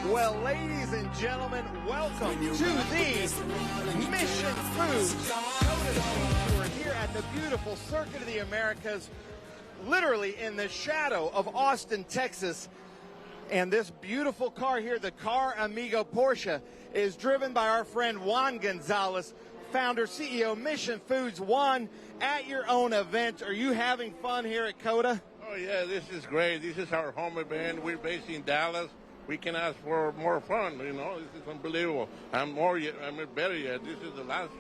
Well, ladies and gentlemen, welcome to the Mission Foods COTA SpeedTour here at the beautiful Circuit of the Americas, literally in the shadow of Austin, Texas. And this beautiful car here, the Car Amigo Porsche, is driven by our friend Juan Gonzalez, founder, CEO, Mission Foods. Juan, at your own event, are you having fun here at COTA? Oh, yeah, this is great. This is our home event. We're based in Dallas. We can ask for more fun, you know. This is unbelievable. And better yet, this is the last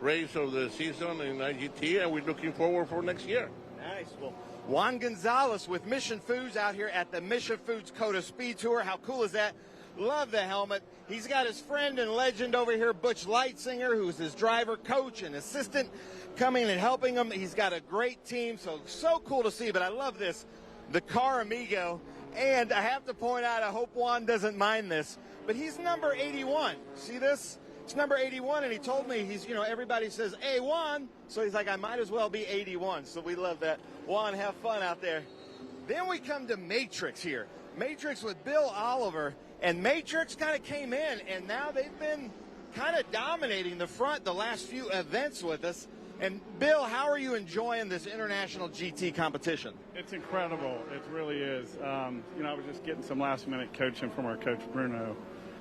race of the season in IGT, and we're looking forward for next year. Nice. Well, Juan Gonzalez with Mission Foods out here at the Mission Foods COTA SpeedTour. How cool is that? Love the helmet. He's got his friend and legend over here, Butch Lightsinger, who's his driver, coach, and assistant, coming and helping him. He's got a great team, so cool to see. But I love this, the Car Amigo. And I have to point out, I hope Juan doesn't mind this, but he's number 81. See this? It's number 81, and he told me he's, you know, everybody says, hey, Juan. So he's like, I might as well be 81. So we love that. Juan, have fun out there. Then we come to Matrix here. Matrix with Bill Oliver. And Matrix kind of came in, and now they've been kind of dominating the front the last few events with us. And Bill, how are you enjoying this international GT competition? It's incredible. It really is. You know, I was just getting some last-minute coaching from our coach Bruno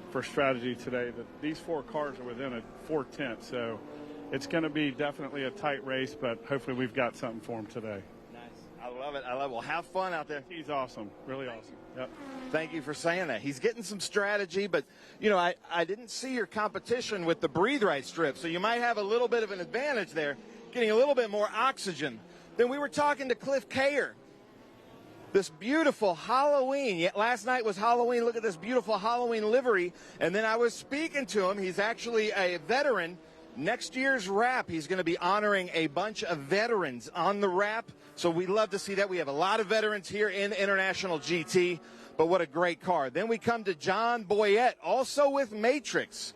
for strategy today. That these four cars are within a 4/10, so it's going to be definitely a tight race. But hopefully, we've got something for him today. Nice. I love it. I love it. Well, have fun out there. He's awesome. Really awesome. Yep. Thank you for saying that. He's getting some strategy, but, you know, I didn't see your competition with the breathe right strip, so you might have a little bit of an advantage there, getting a little bit more oxygen. Then we were talking to Cliff Kayer. This beautiful Halloween. Last night was Halloween. Look at this beautiful Halloween livery. And then I was speaking to him. He's actually a veteran. Next year's wrap, he's going to be honoring a bunch of veterans on the wrap. So we love to see that. We have a lot of veterans here in International GT, but what a great car. Then we come to John Boyette, also with Matrix.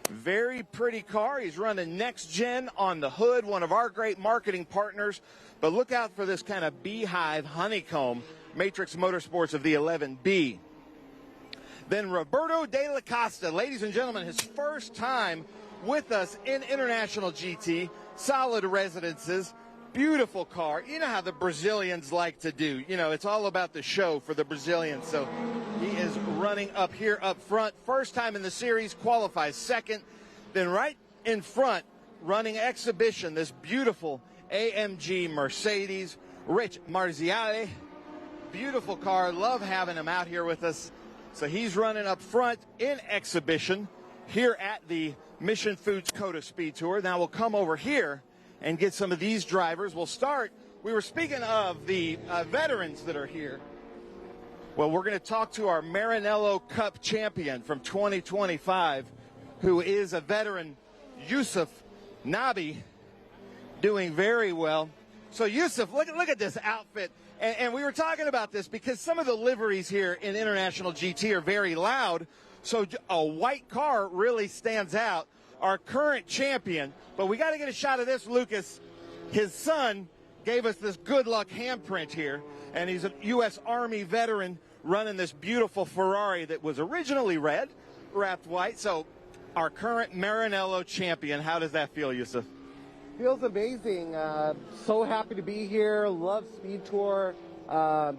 Very pretty car. He's running Next Gen on the hood, one of our great marketing partners. But look out for this kind of beehive honeycomb, Matrix Motorsports of the 11B. Then Roberto De La Costa, ladies and gentlemen, his first time with us in International GT, solid residences, beautiful car. You know how the Brazilians like to do. You know, it's all about the show for the Brazilians. So he is running up here up front. First time in the series, qualifies second. Then right in front, running exhibition, this beautiful AMG Mercedes, Rich Marziale. Beautiful car. Love having him out here with us. So he's running up front in exhibition here at the Mission Foods COTA SpeedTour. Now we'll come over here and get some of these drivers. We'll start. We were speaking of the veterans that are here. Well, we're going to talk to our Maranello Cup champion from 2025, who is a veteran, Yusuf Nabi, doing very well. So Yusuf, look at this outfit. And we were talking about this because some of the liveries here in International GT are very loud. So a white car really stands out. Our current champion, but we got to get a shot of this, Lucas. His son gave us this good luck handprint here, and he's a U.S. Army veteran running this beautiful Ferrari that was originally red, wrapped white. So our current Maranello champion, how does that feel, Yusuf? Feels amazing. So happy to be here. Love Speed Tour.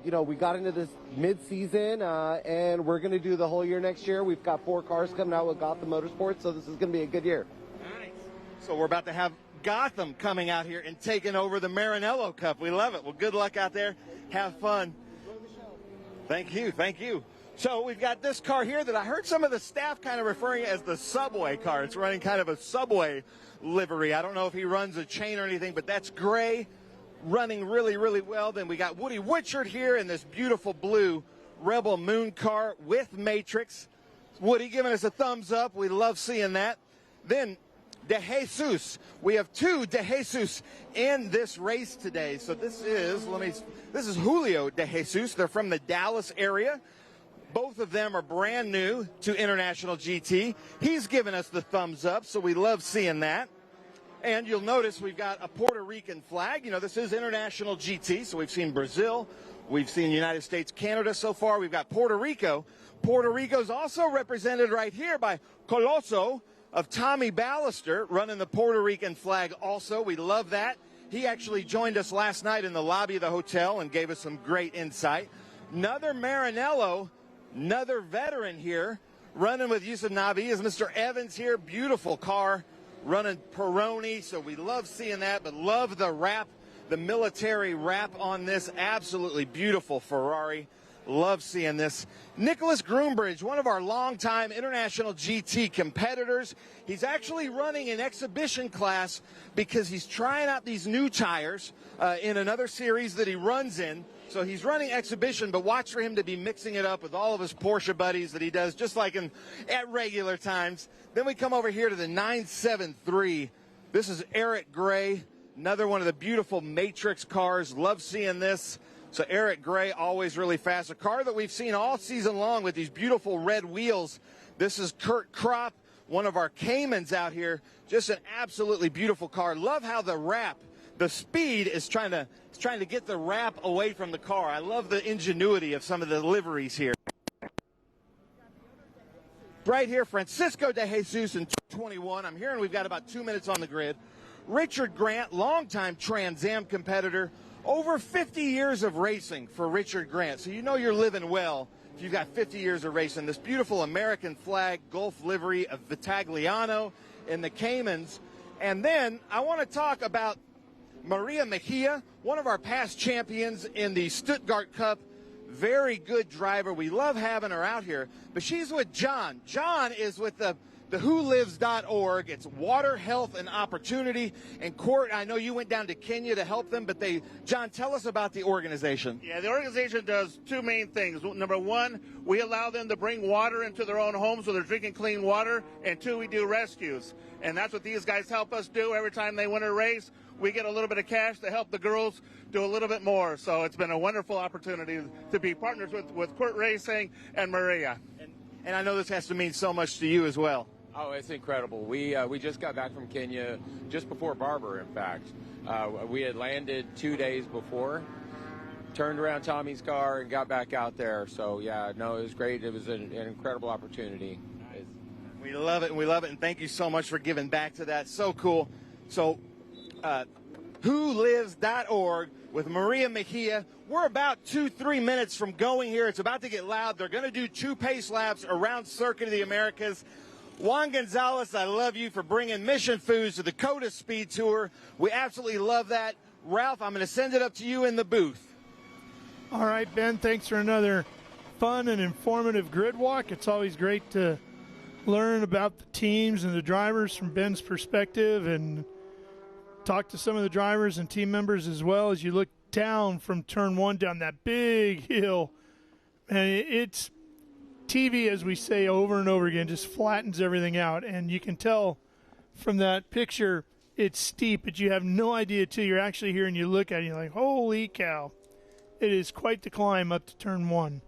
You know, we got into this mid-season, and we're going to do the whole year next year. We've got 4 cars coming out with Gotham Motorsports, so this is going to be a good year. Nice. So we're about to have Gotham coming out here and taking over the Maranello Cup. We love it. Well, good luck out there. Have fun. Thank you. Thank you. So we've got this car here that I heard some of the staff kind of referring as the Subway car. It's running kind of a Subway livery. I don't know if he runs a chain or anything, but that's gray. Running really, really well. Then we got Woody Witchard here in this beautiful blue Rebel Moon car with Matrix. Woody giving us a thumbs up. We love seeing that. Then De Jesus. We have 2 De Jesus in this race today. So this is Julio De Jesus. They're from the Dallas area. Both of them are brand new to International GT. He's given us the thumbs up, so we love seeing that. And you'll notice we've got a Puerto Rican flag. You know, this is International GT, so we've seen Brazil, We've seen United States, Canada so far. We've got Puerto Rico. Puerto Rico's also represented right here by Coloso of Tommy Ballister, running the Puerto Rican flag also. We love that. He actually joined us last night in the lobby of the hotel and gave us some great insight. Another Maranello, another veteran here, running with Yusuf Nabi is Mr. Evans here. Beautiful car, running Peroni, so we love seeing that, but love the wrap. The military wrap on this, absolutely beautiful Ferrari. Love seeing this. Nicholas Groombridge, one of our longtime international GT competitors. He's actually running an exhibition class because he's trying out these new tires in another series that he runs in. So he's running exhibition, but watch for him to be mixing it up with all of his Porsche buddies that he does just like at regular times. Then we come over here to the 973. This is Eric Gray. Another one of the beautiful Matrix cars. Love seeing this. So Eric Gray, always really fast. A car that we've seen all season long with these beautiful red wheels. This is Kurt Kropp, one of our Caymans out here. Just an absolutely beautiful car. Love how the wrap, the speed is trying to get the wrap away from the car. I love the ingenuity of some of the liveries here. Right here, Francisco de Jesus in 221. I'm hearing we've got about 2 minutes on the grid. Richard Grant, longtime Trans Am competitor, over 50 years of racing for Richard Grant. So you know you're living well if you've got 50 years of racing. This beautiful American flag Gulf livery of Vitagliano in the Caymans. And then I want to talk about Maria Mejia, one of our past champions in the Stuttgart Cup. Very good driver. We love having her out here. But she's with John. John is with the wholives.org. It's water, health, and opportunity. And Court, I know you went down to Kenya to help them, but John, tell us about the organization. Yeah, the organization does two main things. Number one, we allow them to bring water into their own homes so they're drinking clean water. And two, we do rescues. And that's what these guys help us do every time they win a race. We get a little bit of cash to help the girls do a little bit more. So it's been a wonderful opportunity to be partners with Court Racing and Maria. And I know this has to mean so much to you as well. Oh, it's incredible. We just got back from Kenya just before Barber, in fact. We had landed 2 days before, turned around Tommy's car, and got back out there. So, yeah, no, it was great. It was an incredible opportunity. We love it, and we love it, and thank you so much for giving back to that. So cool. So, wholives.org with Maria Mejia. We're about 2-3 minutes from going here. It's about to get loud. They're going to do 2 pace laps around Circuit of the Americas. Juan Gonzalez, I love you for bringing Mission Foods to the COTA SpeedTour. We absolutely love that. Ralph, I'm going to send it up to you in the booth. All right, Ben, thanks for another fun and informative grid walk. It's always great to learn about the teams and the drivers from Ben's perspective and talk to some of the drivers and team members as well as you look down from turn 1 down that big hill. And it's TV, as we say over and over again, just flattens everything out. And you can tell from that picture it's steep, but you have no idea till you're actually here and you look at it and you're like, holy cow. It is quite the climb up to turn 1.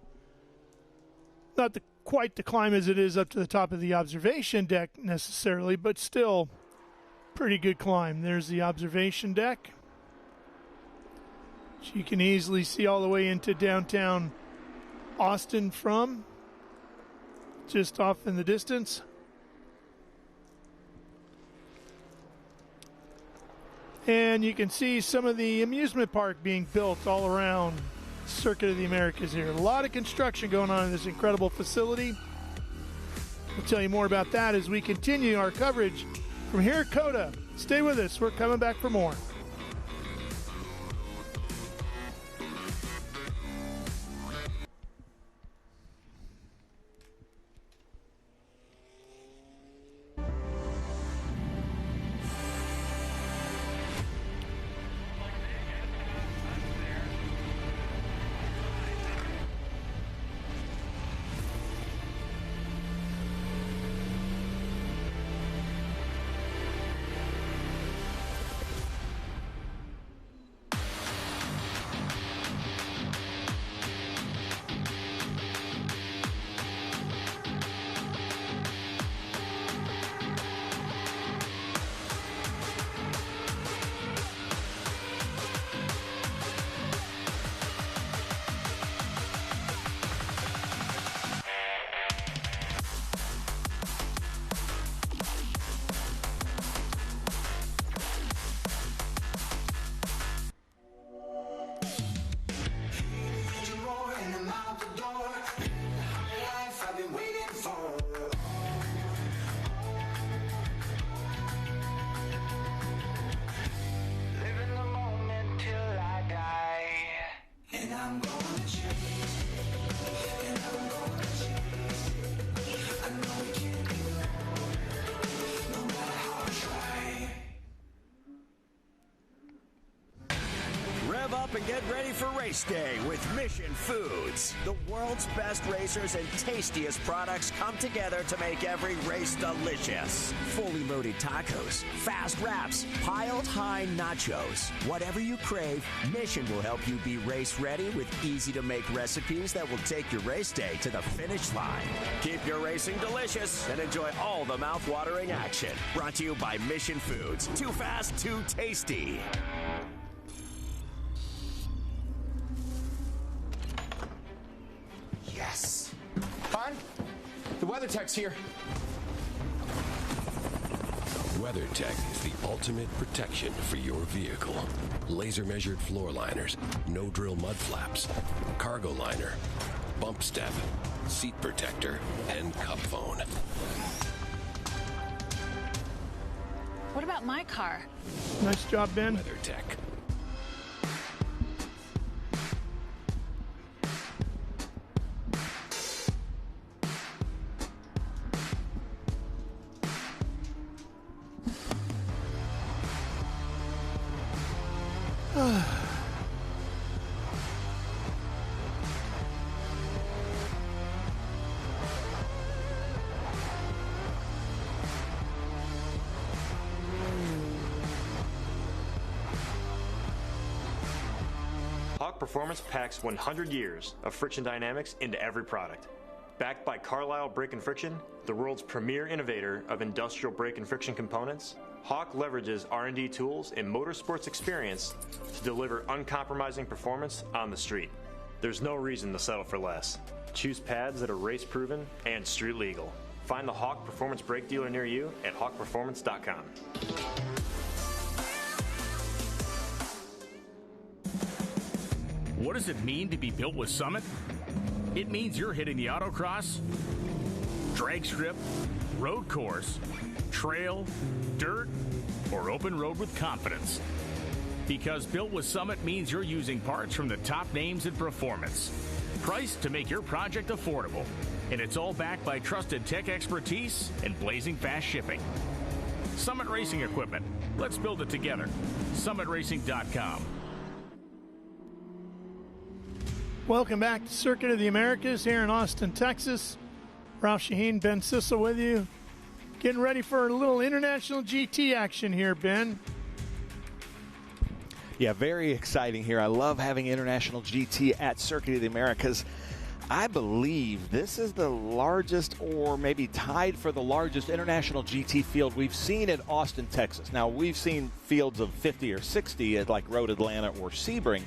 Not quite the climb as it is up to the top of the observation deck necessarily, but still pretty good climb. There's the observation deck. Which you can easily see all the way into downtown Austin from. Just off in the distance. And you can see some of the amusement park being built all around Circuit of the Americas here. A lot of construction going on in this incredible facility. We'll tell you more about that as we continue our coverage from here at COTA. Stay with us. We're coming back for more. Rev up and get ready for race day with Mission Foods. The world's best racers and tastiest products come together to make every race delicious. Fully loaded tacos, fast wraps, piled high nachos. Whatever you crave, Mission will help you be race ready with easy-to-make recipes that will take your race day to the finish line. Keep your racing delicious and enjoy all the mouth-watering action. Brought to you by Mission Foods. Too fast, too tasty. Yes. Hon, the WeatherTech's here. WeatherTech is the ultimate protection for your vehicle. Laser-measured floor liners, no-drill mud flaps, cargo liner, bump step, seat protector, and cup phone. What about my car? Nice job, Ben. WeatherTech. Hawk Performance packs 100 years of friction dynamics into every product. Backed by Carlisle Brake and Friction, the world's premier innovator of industrial brake and friction components, Hawk leverages R&D tools and motorsports experience to deliver uncompromising performance on the street. There's no reason to settle for less. Choose pads that are race-proven and street-legal. Find the Hawk Performance brake dealer near you at hawkperformance.com. What does it mean to be built with Summit? It means you're hitting the autocross, drag strip, road course, trail, dirt, or open road with confidence. Because built with Summit means you're using parts from the top names in performance. Priced to make your project affordable. And it's all backed by trusted tech expertise and blazing fast shipping. Summit Racing Equipment. Let's build it together. SummitRacing.com. Welcome back to Circuit of the Americas here in Austin, Texas. Ralph Shaheen, Ben Sissel with you. Getting ready for a little international GT action here, Ben. Yeah, very exciting here. I love having international GT at Circuit of the Americas. I believe this is the largest, or maybe tied for the largest international GT field we've seen at Austin, Texas. Now, we've seen fields of 50 or 60 at like Road Atlanta or Sebring,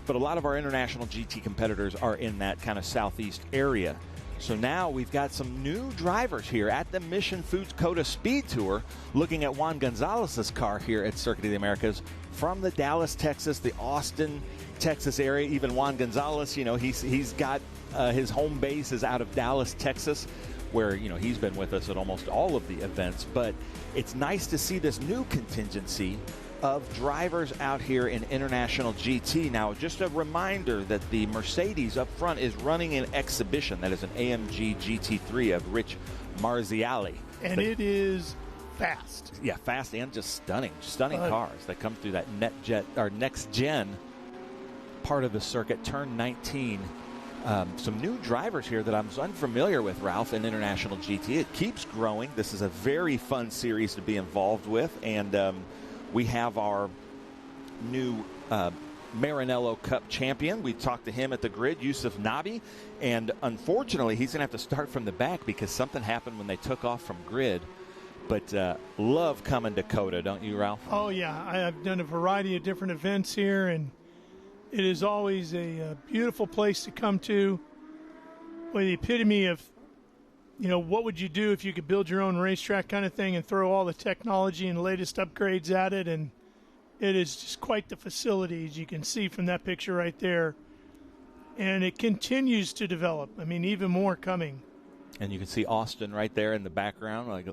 but a lot of our international GT competitors are in that kind of southeast area. So now we've got some new drivers here at the Mission Foods COTA SpeedTour, looking at Juan Gonzalez's car here at Circuit of the Americas from the Dallas, Texas, the Austin, Texas area. Even Juan Gonzalez, you know, he's got his home base is out of Dallas, Texas, where, you know, he's been with us at almost all of the events. But it's nice to see this new contingency of drivers out here in international GT. Now, just a reminder that the Mercedes up front is running an exhibition. That is an AMG GT3 of Rich Marziali. And it is fast. Yeah, fast and just stunning cars that come through that next gen part of the circuit, turn 19. Some new drivers here that I'm unfamiliar with, Ralph, in international GT. It keeps growing. This is a very fun series to be involved with, and we have our new Maranello Cup champion. We talked to him at the grid, Yusuf Nabi, and unfortunately he's going to have to start from the back because something happened when they took off from grid. But love coming to COTA, don't you, Ralph? Oh, yeah. I've done a variety of different events here, and it is always a beautiful place to come to. Well, the epitome of, you know, what would you do if you could build your own racetrack kind of thing and throw all the technology and latest upgrades at it. And it is just quite the facility, as you can see from that picture right there. And it continues to develop. I mean, even more coming. And you can see Austin right there in the background. Like,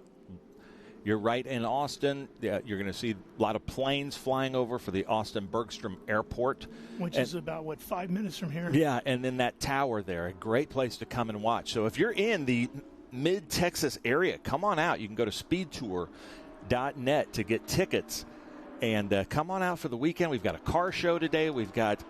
You're right in Austin. You're going to see a lot of planes flying over for the Austin Bergstrom Airport. Which is about, 5 minutes from here? Yeah, and then that tower there, a great place to come and watch. So if you're in the mid-Texas area, come on out. You can go to speedtour.net to get tickets. And come on out for the weekend. We've got a car show today. We've got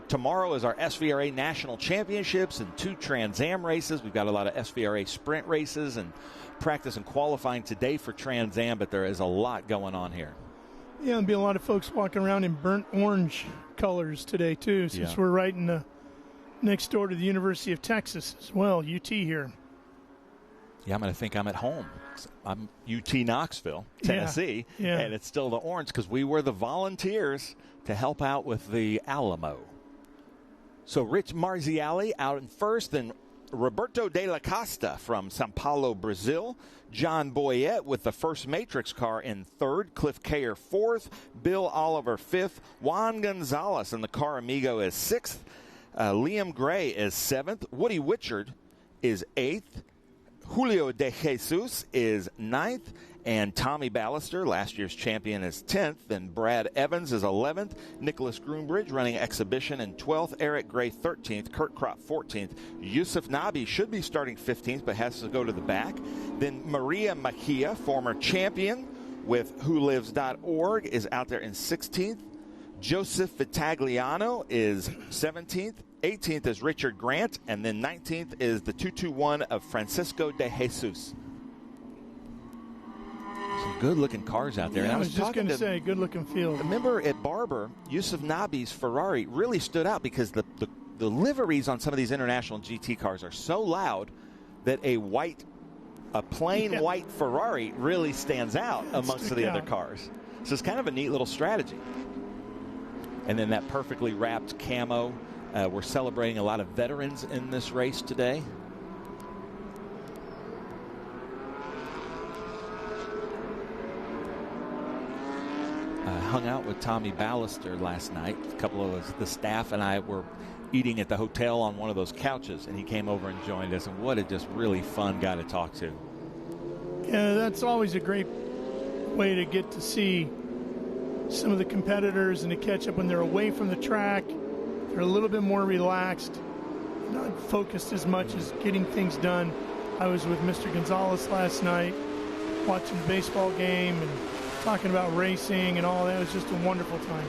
tomorrow is our SVRA National Championships and 2 Trans Am races. We've got a lot of SVRA sprint races and practice and qualifying today for Trans Am, but there is a lot going on here. Yeah, there'll be a lot of folks walking around in burnt orange colors today, too, since we're right in the next door to the University of Texas as well, UT here. Yeah, I'm going to think I'm at home. I'm UT Knoxville, Tennessee, and it's still the orange because we were the volunteers to help out with the Alamo. So Rich Marziali out in first, then Roberto de la Costa from Sao Paulo, Brazil. John Boyette with the first Matrix car in third. Cliff Kayer fourth. Bill Oliver fifth. Juan Gonzalez in the Car Amigo is sixth. Liam Gray is seventh. Woody Witchard is eighth. Julio De Jesus is ninth. And Tommy Ballister, last year's champion, is 10th. Then Brad Evans is 11th. Nicholas Groombridge running exhibition in 12th. Eric Gray 13th. Kurt Kropp 14th. Yusuf Nabi should be starting 15th, but has to go to the back. Then Maria Mejia, former champion with WhoLives.org, is out there in 16th. Joseph Vitagliano is 17th. 18th is Richard Grant. And then 19th is the 221 of Francisco De Jesus. Some good-looking cars out there. Yeah, and I was just going to say, good-looking field. Remember at Barber, Yusuf Nabi's Ferrari really stood out because the liveries on some of these international GT cars are so loud that a plain white Ferrari really stands out amongst the other cars. So it's kind of a neat little strategy. And then that perfectly wrapped camo. We're celebrating a lot of veterans in this race today. Hung out with Tommy Ballister last night. A couple of the staff and I were eating at the hotel on one of those couches, and he came over and joined us. And what a just really fun guy to talk to. Yeah, that's always a great way to get to see some of the competitors and to catch up when they're away from the track. They're a little bit more relaxed, not focused as much as getting things done. I was with Mr. Gonzalez last night watching the baseball game and talking about racing and all that. It was just a wonderful time.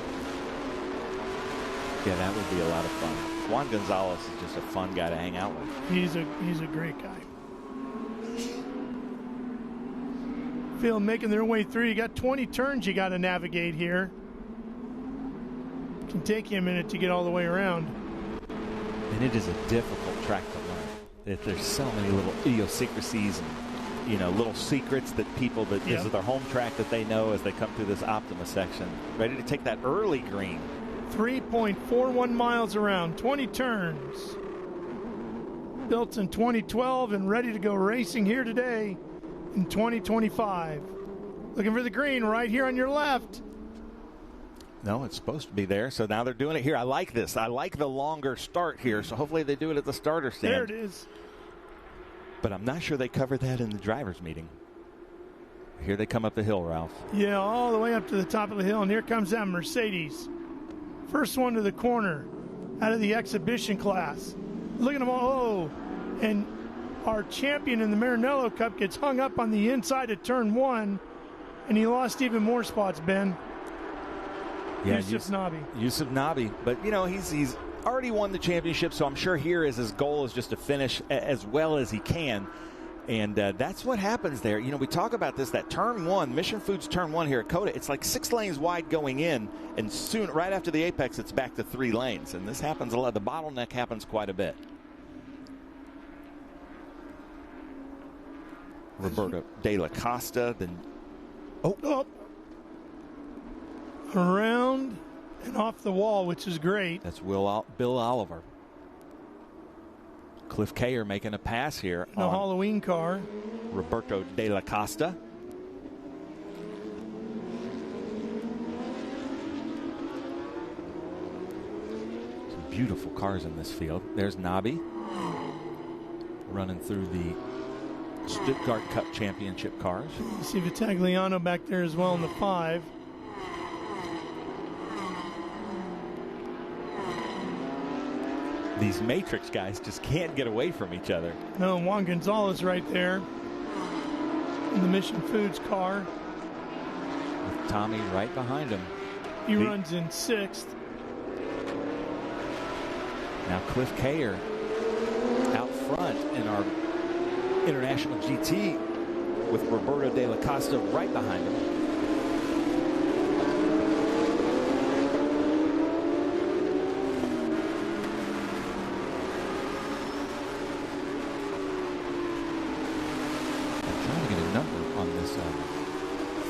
Yeah, that would be a lot of fun. Juan Gonzalez is just a fun guy to hang out with. He's a great guy. Field making their way through. You got 20 turns you got to navigate here. It can take you a minute to get all the way around. And it is a difficult track to learn. There's so many little idiosyncrasies and little secrets that people that this is their home track that they know as they come through this Optima section. Ready to take that early green. 3.41 miles around, 20 turns. Built in 2012 and ready to go racing here today in 2025. Looking for the green right here on your left. No, it's supposed to be there, so now they're doing it here. I like this. I like the longer start here, so hopefully they do it at the starter stand. There it is. But I'm not sure they covered that in the driver's meeting. Here they come up the hill, Ralph. Yeah, all the way up to the top of the hill, and here comes that Mercedes. First one to the corner out of the exhibition class. Look at them all. Oh, and our champion in the Maranello Cup gets hung up on the inside of turn one, and he lost even more spots, Ben. Yeah, Yusuf Nabi. Yusuf Nabi. But, he's already won the championship, so I'm sure here is his goal is just to finish as well as he can. And that's what happens there. We talk about this, that turn one, Mission Foods turn one here at COTA, it's like 6 lanes wide going in, and soon, right after the apex, it's back to 3 lanes. And this happens a lot. The bottleneck happens quite a bit. Roberto de la Costa, then... Oh. Around and off the wall, which is great. That's Bill Oliver. Cliff Kayer making a pass here. The Halloween car. Roberto de la Costa. Some beautiful cars in this field. There's Nabi running through the Stuttgart Cup Championship cars. You see Vitagliano back there as well in the 5. These Matrix guys just can't get away from each other. No, Juan Gonzalez right there in the Mission Foods car. With Tommy right behind him. He runs in 6th. Now Cliff Kayer out front in our International GT with Roberto De La Costa right behind him. I'm trying to get a number on this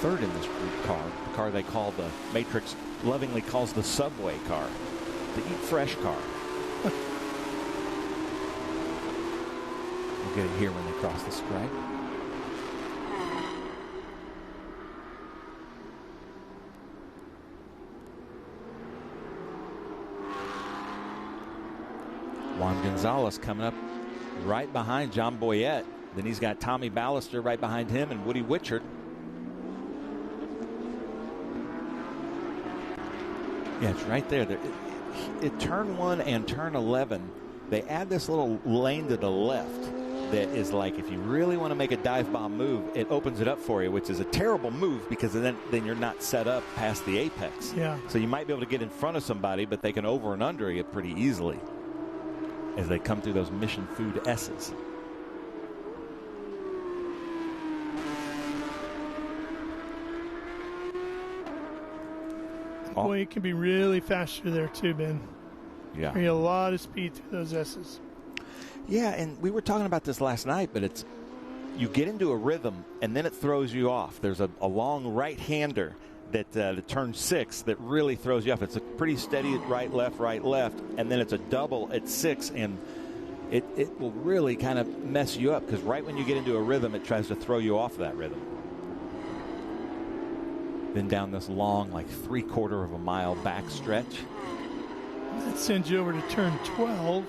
third in this group car, the car they call the Matrix lovingly calls the Subway car, the Eat Fresh car. We'll get it here when they cross the stripe. Juan Gonzalez coming up right behind John Boyette. Then he's got Tommy Ballister right behind him and Woody Witchard. Yeah, it's right there. At turn 1 and turn 11, they add this little lane to the left that is like, if you really want to make a dive bomb move, it opens it up for you, which is a terrible move because then you're not set up past the apex. Yeah. So you might be able to get in front of somebody, but they can over and under you pretty easily as they come through those Mission Food S's. Boy, it can be really fast through there too, Ben. Yeah. You get a lot of speed through those S's. Yeah, and we were talking about this last night, but it's you get into a rhythm and then it throws you off. There's a long right-hander that turn 6 that really throws you off. It's a pretty steady right, left, and then it's a double at 6, and it will really kind of mess you up because right when you get into a rhythm, it tries to throw you off that rhythm. Then down this long, like 3/4 of a mile back stretch. That sends you over to turn 12.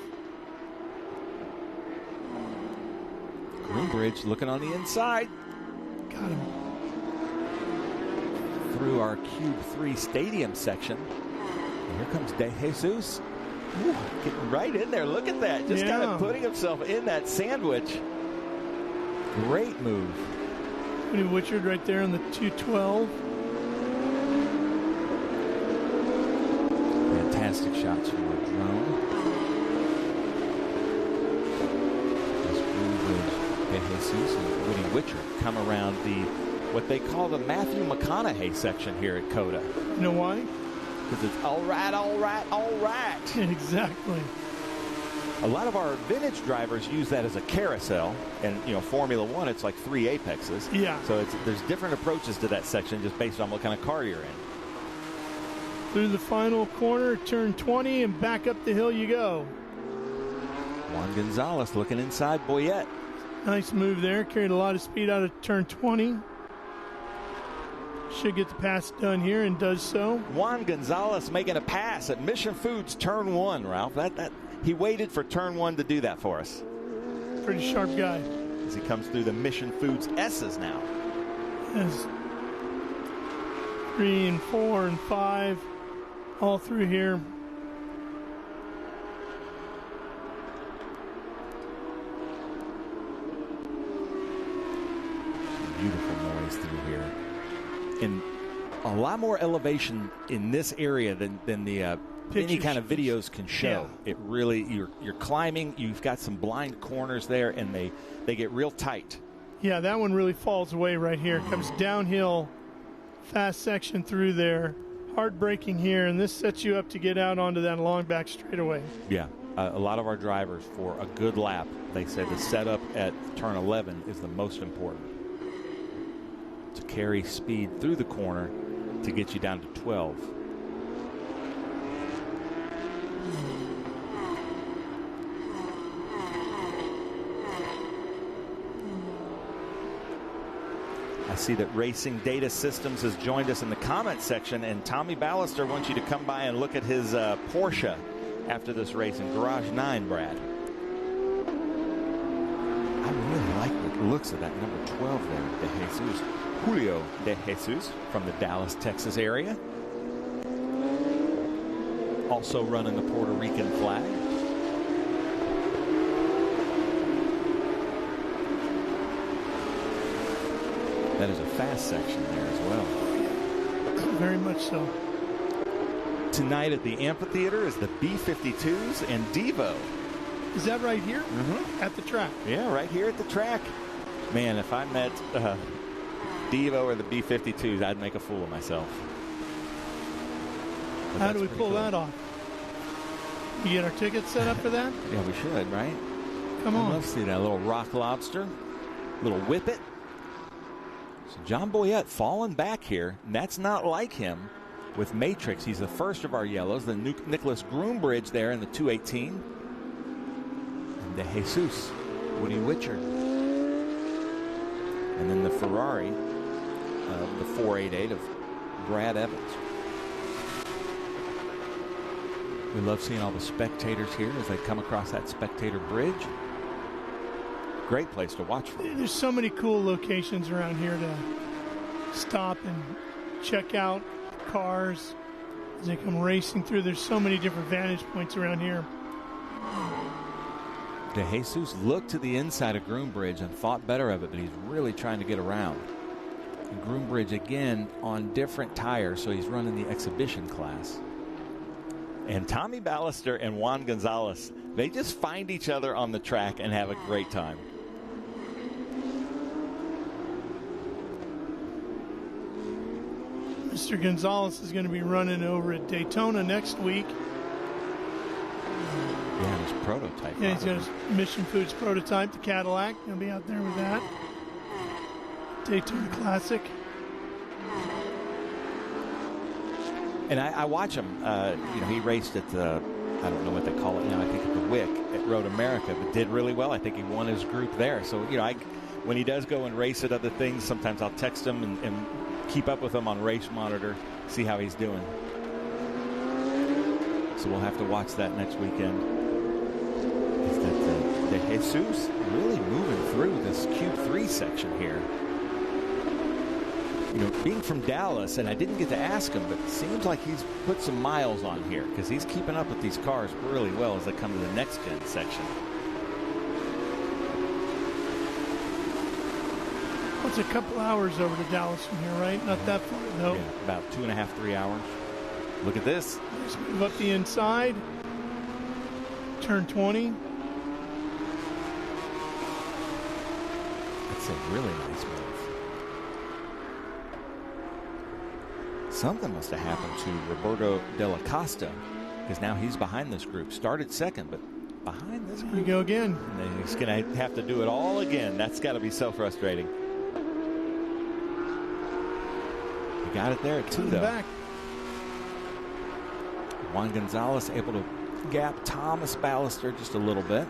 Greenbridge looking on the inside. Got him. Through our Cube 3 stadium section. And here comes De Jesus. Ooh, getting right in there. Look at that. Just kind of putting himself in that sandwich. Great move. Woody Witchard right there on the 212. Fantastic shots from the drone. As Greenbridge, De Jesus, and Woody Witchard come around what they call the Matthew McConaughey section here at COTA. You know why? Because it's all right, all right, all right. Exactly. A lot of our vintage drivers use that as a carousel, and Formula One, it's like 3 apexes. Yeah. So there's different approaches to that section just based on what kind of car you're in. Through the final corner, turn 20, and back up the hill you go. Juan Gonzalez looking inside Boyette. Nice move there. Carried a lot of speed out of turn 20. Should get the pass done here and does so. Juan Gonzalez making a pass at Mission Foods turn 1, Ralph. He waited for turn 1 to do that for us. Pretty sharp guy. As he comes through the Mission Foods S's now. Yes. 3 and 4 and 5 all through here. Beautiful noise through here. And a lot more elevation in this area than the any kind of videos can show. Yeah. It really, you're climbing, you've got some blind corners there, and they get real tight. Yeah, that one really falls away right here. It comes downhill, fast section through there. Hard braking here, and this sets you up to get out onto that long back straightaway. Yeah, a lot of our drivers, for a good lap, they say the setup at turn 11 is the most important. To carry speed through the corner to get you down to 12. I see that Racing Data Systems has joined us in the comment section, and Tommy Ballister wants you to come by and look at his Porsche after this race in Garage 9, Brad. I really like looks of that number 12 there, De Jesus. Julio De Jesus from the Dallas, Texas area. Also running the Puerto Rican flag. That is a fast section there as well. Very much so. Tonight at the amphitheater is the B-52s and Devo. Is that right here? Mm-hmm. At the track? Yeah, right here at the track. Man, if I met Devo or the B-52s, I'd make a fool of myself. But how do we pull that off? You get our tickets set up for that? Yeah, we should, right? Come on. Let's see that little rock lobster, little whippet. So John Boyette falling back here, and that's not like him with Matrix. He's the first of our yellows. The Nicholas Groombridge there in the 218. And De Jesus, Woody Witcher. And then the Ferrari, the 488 of Brad Evans. We love seeing all the spectators here as they come across that spectator bridge. Great place to watch from. There's so many cool locations around here to stop and check out cars as they come racing through. There's so many different vantage points around here. De Jesus looked to the inside of Groombridge and thought better of it, but he's really trying to get around. And Groombridge again on different tires, so he's running the exhibition class. And Tommy Ballister and Juan Gonzalez, they just find each other on the track and have a great time. Mr. Gonzalez is going to be running over at Daytona next week. Yeah, his prototype. Yeah, he's got his Mission Foods prototype, the Cadillac. He'll be out there with that. Daytona Classic. And I watch him. You know, he raced at the, I don't know what they call it now. I think at the WIC at Road America, but did really well. I think he won his group there. So, you know, when he does go and race at other things, sometimes I'll text him and keep up with him on Race Monitor, see how he's doing. So we'll have to watch that next weekend. Is that De Jesus really moving through this Q3 section here? You know, being from Dallas, and I didn't get to ask him, but it seems like he's put some miles on here because he's keeping up with these cars really well as they come to the next gen section. It's a couple hours over to Dallas from here, right? Not that far, no. Yeah, about 2.5, 3 hours. Look at this. Let's move up the inside. Turn 20. That's a really nice move. Something must have happened to Roberto Della Costa because now he's behind this group. Started second, but behind this group. Here we go again. And he's going to have to do it all again. That's got to be so frustrating. He got it there at 2, though. Back. Juan Gonzalez able to gap Thomas Ballister just a little bit.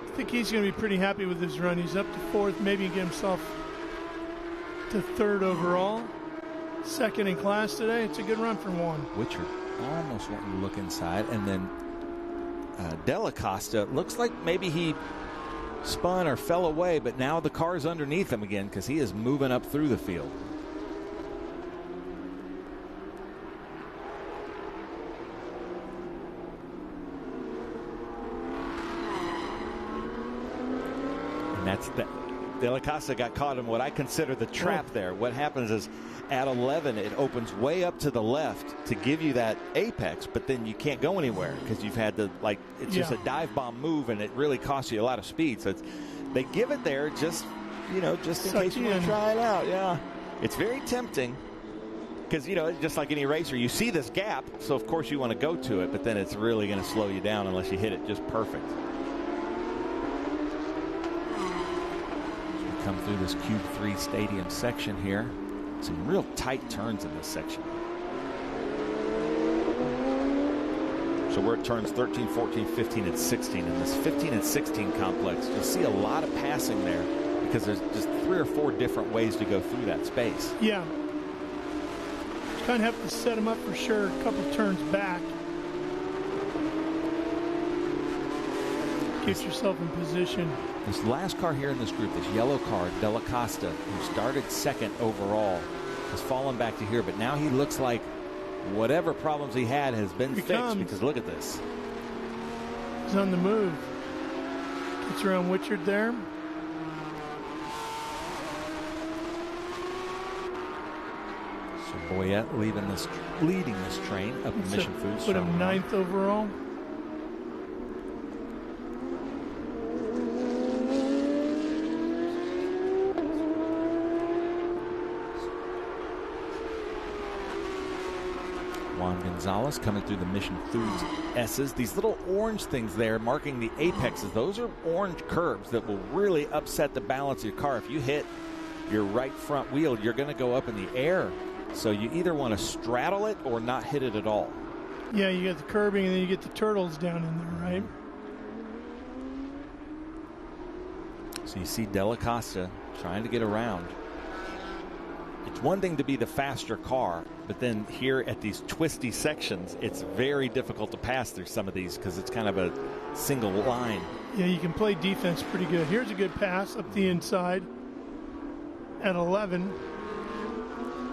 I think he's going to be pretty happy with his run. He's up to 4th, maybe get himself to 3rd overall. 2nd in class today. It's a good run for Juan. Witcher almost wanting to look inside. And then Della Costa looks like maybe he spun or fell away, but now the car's underneath him again because he is moving up through the field. And that's that. Della Costa got caught in what I consider the trap there. What happens is at 11, it opens way up to the left to give you that apex, but then you can't go anywhere because you've had to, like, it's just a dive bomb move, and it really costs you a lot of speed. So they give it there just, you know, just in case you want to try it out. Yeah. It's very tempting because, you know, just like any racer, you see this gap, so of course you want to go to it, but then it's really going to slow you down unless you hit it just perfect. Come through this Cube 3 stadium section here. Some real tight turns in this section. So we're at turns 13, 14, 15, and 16. In this 15 and 16 complex, you'll see a lot of passing there because there's just 3 or 4 different ways to go through that space. Yeah. Kind of have to set him up for sure. A couple turns back. Get yourself in position. This last car here in this group, this yellow car, Della Costa, who started second overall, has fallen back to here, but now he looks like whatever problems he had has been fixed, because look at this. He's on the move. Gets around Wichard there. So Boyette leading this train up in Mission Foods. Put him 9th overall. Juan Gonzalez coming through the Mission Foods S's. These little orange things there marking the apexes, those are orange curbs that will really upset the balance of your car. If you hit your right front wheel, you're going to go up in the air. So you either want to straddle it or not hit it at all. Yeah, you get the curbing and then you get the turtles down in there, right? So you see Della Costa trying to get around. It's one thing to be the faster car, but then here at these twisty sections, it's very difficult to pass through some of these because it's kind of a single line. Yeah, you can play defense pretty good. Here's a good pass up the inside at 11.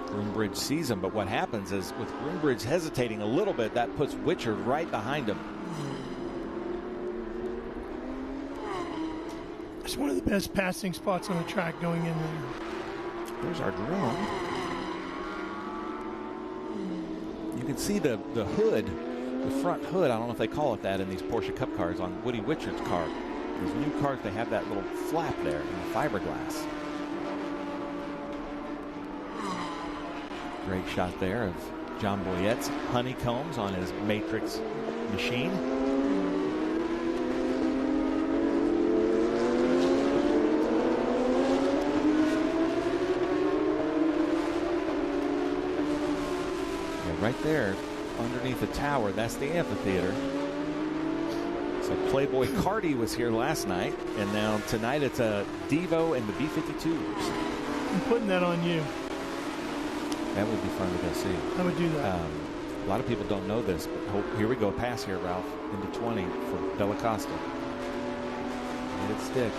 Groombridge sees him, but what happens is with Groombridge hesitating a little bit, that puts Wichard right behind him. It's one of the best passing spots on the track going in there. There's our drone. You can see the hood, the front hood, I don't know if they call it that in these Porsche Cup cars, on Woody Wichard's car. These new cars, they have that little flap there in the fiberglass. Great shot there of John Boyette's honeycombs on his Matrix machine. Right there, underneath the tower, that's the amphitheater. So Playboy Cardi was here last night, and now tonight it's a Devo and the B-52s. I'm putting that on you. That would be fun to go see. I would do that. A lot of people don't know this, but here we go, pass here, Ralph, into 20 for Della Costa. Let it stick.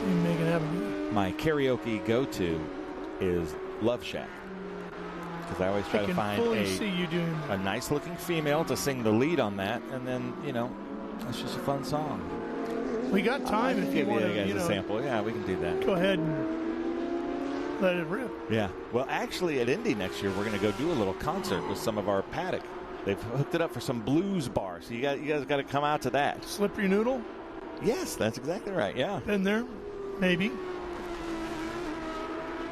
You make it happen. My karaoke go-to is Love Shack. Because I always try to find a nice looking female to sing the lead on that, and then, you know, it's just a fun song. We got time if you want to give you guys a sample. Yeah, we can do that. Go ahead and let it rip. Yeah. Well, actually, at Indy next year, we're going to go do a little concert with some of our paddock. They've hooked it up for some blues bars, so you guys got to come out to that. Slippery Noodle? Yes, that's exactly right. Yeah. Been there? Maybe.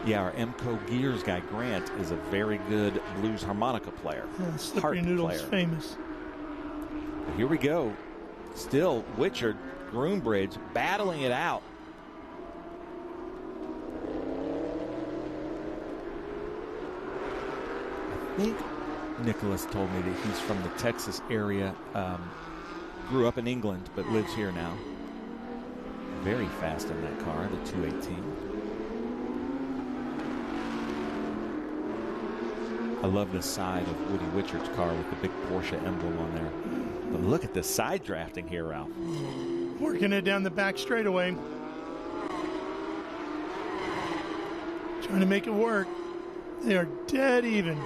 Yeah, our MCO Gears guy, Grant, is a very good blues harmonica player. Yeah, Slippery Noodle's famous. But here we go. Still, Wichard, Groombridge, battling it out. I think Nicholas told me that he's from the Texas area, grew up in England, but lives here now. Very fast in that car, the 218. I love the side of Woody Wichard's car with the big Porsche emblem on there. But look at the side drafting here, Ralph. Working it down the back straightaway. Trying to make it work. They are dead even.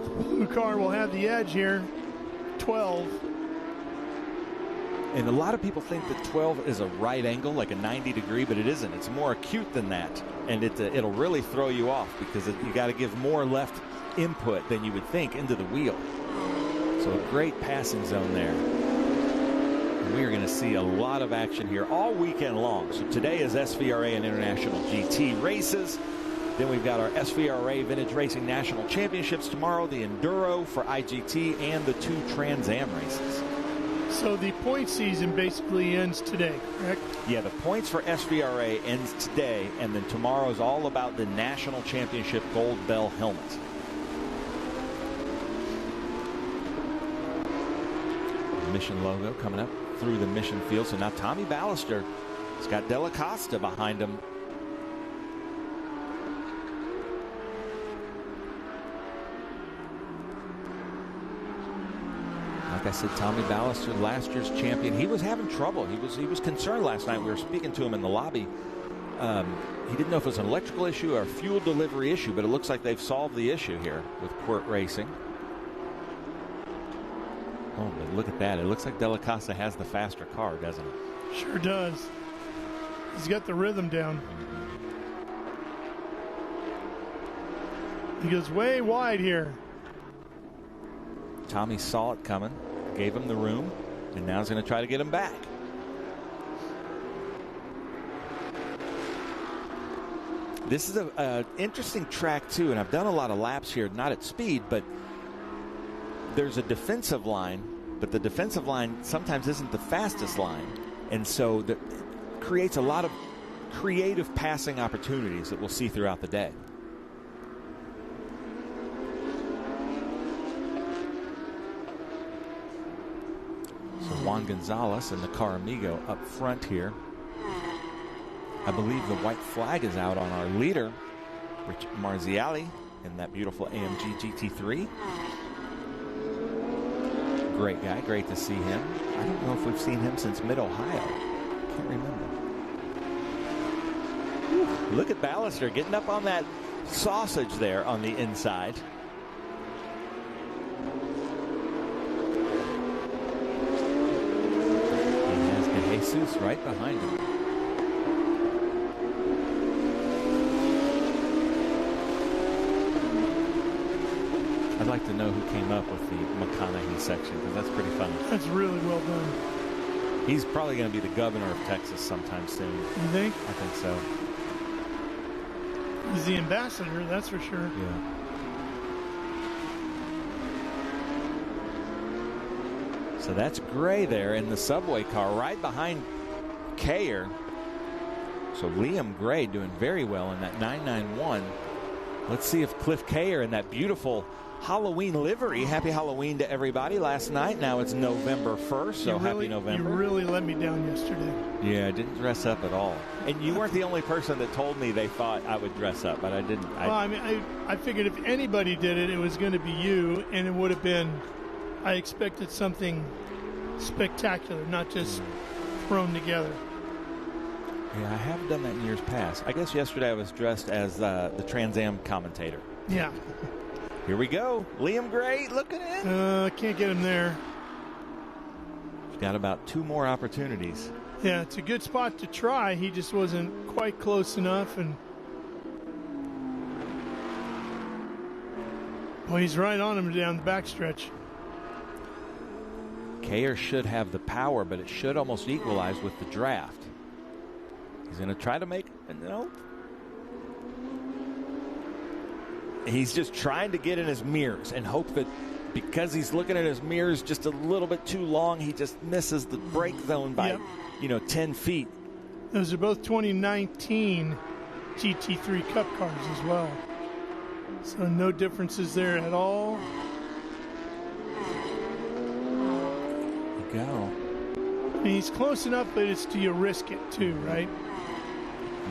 The blue car will have the edge here. 12. And a lot of people think that 12 is a right angle, like a 90 degree, but it isn't. It's more acute than that. And it'll really throw you off because you got to give more left input than you would think into the wheel. So a great passing zone there. And we are going to see a lot of action here all weekend long. So today is SVRA and International GT races. Then we've got our SVRA Vintage Racing National Championships tomorrow, the Enduro for IGT, and the 2 Trans Am races. So the point season basically ends today, correct? Yeah, the points for SVRA ends today, and then tomorrow is all about the National Championship Gold Bell helmet. The Mission logo coming up through the Mission field. So now Tommy Ballister has got Della Costa behind him. Like I said, Tommy Ballister, last year's champion, he was having trouble. He was concerned last night. We were speaking to him in the lobby. He didn't know if it was an electrical issue or a fuel delivery issue, but it looks like they've solved the issue here with Quirt Racing. Oh, but look at that. It looks like Della Casa has the faster car, doesn't it? Sure does. He's got the rhythm down. He goes way wide here. Tommy saw it coming, gave him the room, and now he's going to try to get him back. This is an interesting track, too, and I've done a lot of laps here, not at speed, but there's a defensive line, but the defensive line sometimes isn't the fastest line, and so that creates a lot of creative passing opportunities that we'll see throughout the day. So Juan Gonzalez and the Car Amigo up front here. I believe the white flag is out on our leader, Rich Marziali, in that beautiful AMG GT3. Great guy, great to see him. I don't know if we've seen him since Mid-Ohio. Can't remember. Whew, look at Ballister getting up on that sausage there on the inside. He has De Jesus right behind him. I'd like to know who came up with the McConaughey section, because that's pretty funny. That's really well done. He's probably going to be the governor of Texas sometime soon. You think? I think so. He's the ambassador, that's for sure. Yeah. So that's Gray there in the subway car right behind Kayer. So Liam Gray doing very well in that 991. Let's see if Cliff Kayer in that beautiful Halloween livery. Happy Halloween to everybody last night. Now it's November 1st, so happy November. You really let me down yesterday. Yeah, I didn't dress up at all. And you weren't the only person that told me they thought I would dress up, but I didn't. Well, I mean, I figured if anybody did it, it was going to be you, and it would have been, I expected something spectacular, not just thrown together. Yeah, I have done that in years past. I guess yesterday I was dressed as the Trans Am commentator. Yeah. Here we go. Liam Gray looking in. Can't get him there. He's got about 2 more opportunities. Yeah, it's a good spot to try. He just wasn't quite close enough. And well, he's right on him down the backstretch. Kayer should have the power, but it should almost equalize with the draft. He's going to try to make, no. He's just trying to get in his mirrors and hope that because he's looking at his mirrors just a little bit too long, he just misses the brake zone by, 10 feet. Those are both 2019 GT3 Cup cars as well. So no differences there at all. There you go. I mean, he's close enough, but it's do you risk it too, right?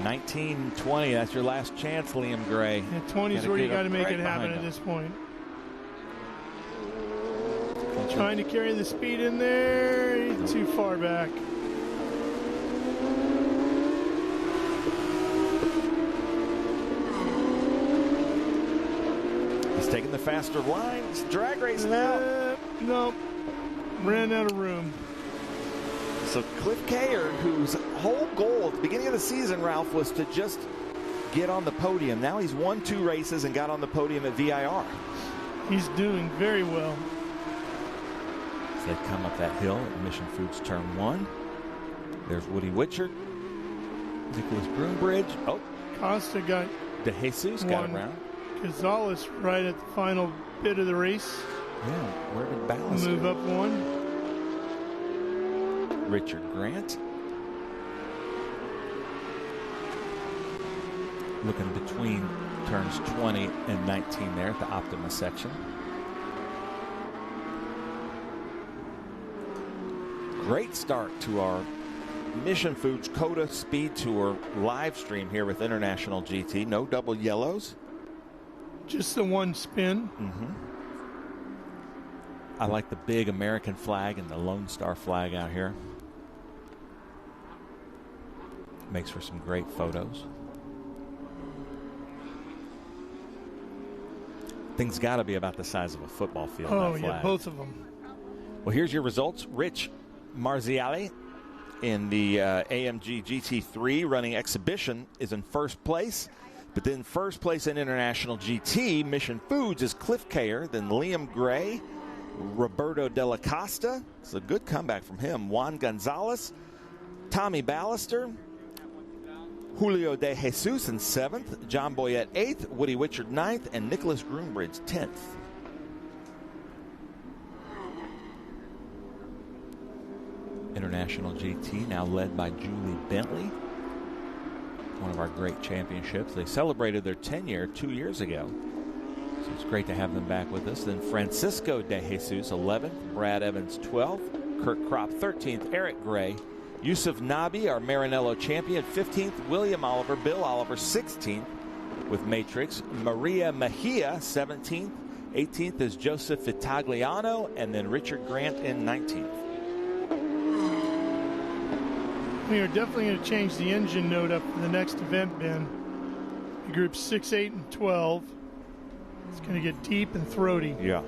19-20, that's your last chance, Liam Gray. Yeah, 20 is where you got to make it happen at this point. Trying to carry the speed in there, he's too far back. He's taking the faster line. It's drag race now. Nope. Ran out of room. So Cliff Kayer, whose whole goal at the beginning of the season, Ralph, was to just get on the podium. Now he's won 2 races and got on the podium at VIR. He's doing very well. As they come up that hill at Mission Foods Turn 1. There's Woody Witchard. Nicholas Broombridge. Oh. Costa got De Jesus got around. Gonzalez right at the final bit of the race. Yeah, where did Ballister move up 1? Richard Grant. Looking between turns 20 and 19 there at the Optima section. Great start to our Mission Foods COTA SpeedTour live stream here with International GT. No double yellows. Just the 1 spin. I like the big American flag and the Lone Star flag out here. Makes for some great photos. Things got to be about the size of a football field. Oh, that yeah, flag. both of them. Well, here's your results. Rich Marziali in the AMG GT3 running exhibition is in first place. But then first place in International GT, Mission Foods, is Cliff Kayer, then Liam Gray, Roberto Della Costa. It's a good comeback from him. Juan Gonzalez, Tommy Ballister, Julio De Jesus in 7th, John Boyette 8th, Woody Witchard 9th, and Nicholas Groombridge 10th. International GT now led by Julie Bentley, one of our great championships. They celebrated their 10-year 2 years ago, so it's great to have them back with us. Then Francisco De Jesus 11th, Brad Evans 12th, Kurt Kropp 13th, Eric Gray, Yusuf Nabi, our Maranello champion, 15th, William Oliver, Bill Oliver 16th with Matrix, Maria Mejia 17th, 18th is Joseph Vitagliano, and then Richard Grant in 19th. We are definitely going to change the engine note up for the next event, Ben. Groups 6, 8, and 12. It's going to get deep and throaty. Yeah,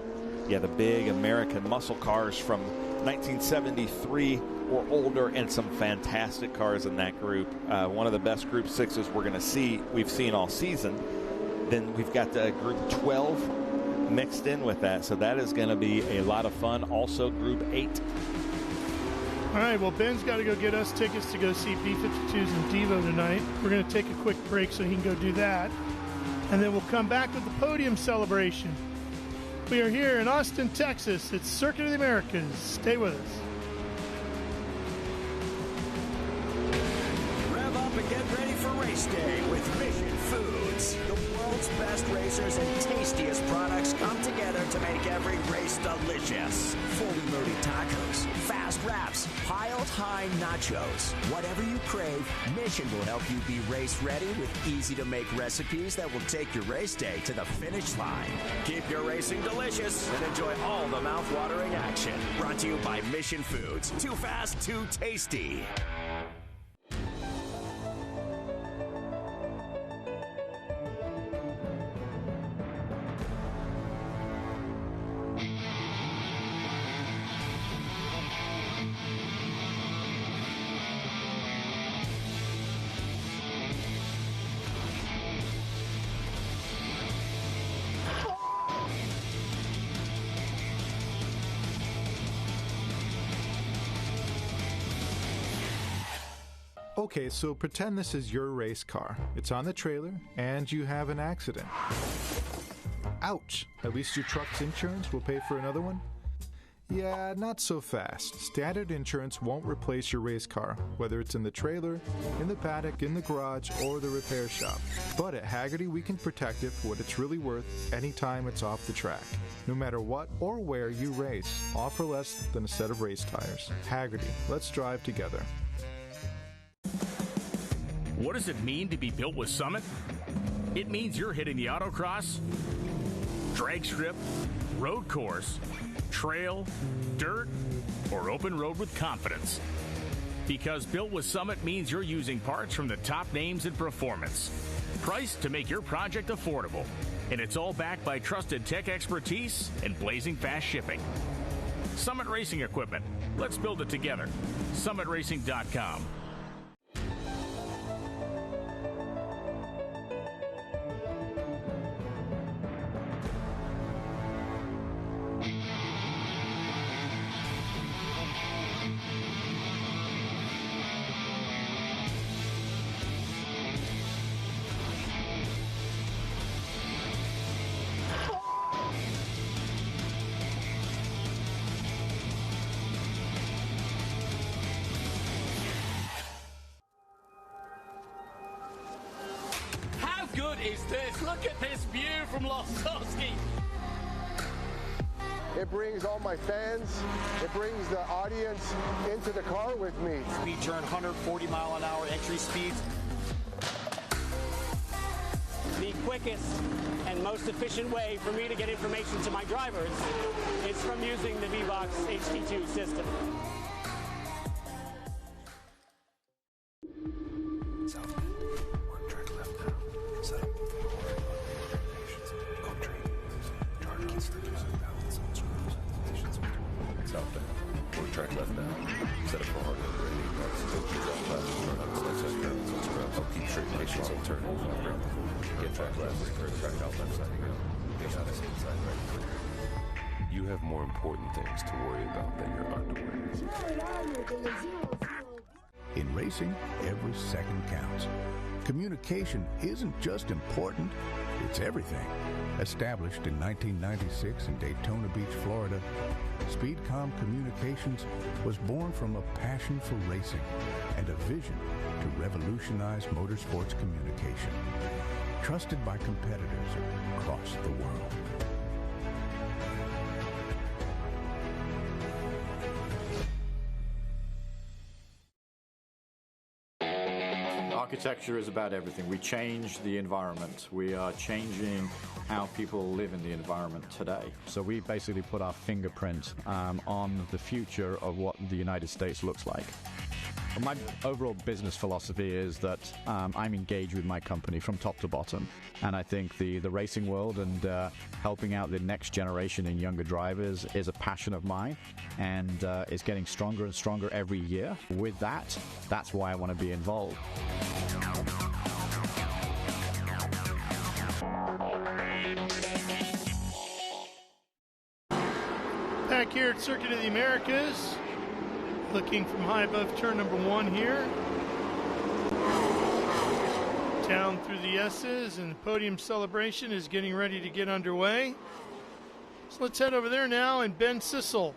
the big American muscle cars from 1973 or older, and some fantastic cars in that group. One of the best Group 6s we've seen all season. Then we've got Group 12 mixed in with that, so that is going to be a lot of fun. Also Group 8. All right, well, Ben's got to go get us tickets to go see B-52s and Devo tonight. We're going to take a quick break so he can go do that. And then we'll come back with the podium celebration. We are here in Austin, Texas. It's Circuit of the Americas. Stay with us. Rev up and get ready for race day with Mission Foods. The world's best racers and tastiest products come together to make every race delicious. Fully loaded tacos, fast wraps, piled high nachos. Whatever you crave, Mission will help you be race ready with easy to make recipes that will take your race day to the finish line. Keep your racing delicious and enjoy all the mouth-watering action. Brought to you by Mission Foods. Too fast, too tasty. Okay, so pretend this is your race car. It's on the trailer, and you have an accident. Ouch! At least your truck's insurance will pay for another one? Yeah, not so fast. Standard insurance won't replace your race car, whether it's in the trailer, in the paddock, in the garage, or the repair shop. But at Hagerty, we can protect it for what it's really worth anytime it's off the track. No matter what or where you race, all for less than a set of race tires. Hagerty, let's drive together. What does it mean to be built with Summit? It means you're hitting the autocross, drag strip, road course, trail, dirt, or open road with confidence. Because built with Summit means you're using parts from the top names in performance. Priced to make your project affordable. And it's all backed by trusted tech expertise and blazing fast shipping. Summit Racing Equipment. Let's build it together. SummitRacing.com. good is this? Look at this view from Losowski. It brings all my fans, it brings the audience into the car with me. Speed turn, 140 mile an hour entry speeds. the quickest and most efficient way for me to get information to my drivers is from using the VBox HD2 system. Track left now. Set up for hard rating. I'll keep straight patience on turn. Get track left. Track out left side. Get out inside right. You have more important things to worry about than your underwear. In racing, every second counts. Communication isn't just important, it's everything. Established in 1996 in Daytona Beach, Florida, SpeedCom Communications was born from a passion for racing and a vision to revolutionize motorsports communication. Trusted by competitors across the world. Architecture is about everything. We change the environment. We are changing how people live in the environment today. So we basically put our fingerprint on the future of what the United States looks like. My overall business philosophy is that I'm engaged with my company from top to bottom, and I think the racing world and helping out the next generation and younger drivers is a passion of mine, and it's getting stronger and stronger every year. With that, that's why I want to be involved. Back here at Circuit of the Americas, looking from high above turn number 1 here. Down through the S's, and the podium celebration is getting ready to get underway. So let's head over there now, and Ben Sissel.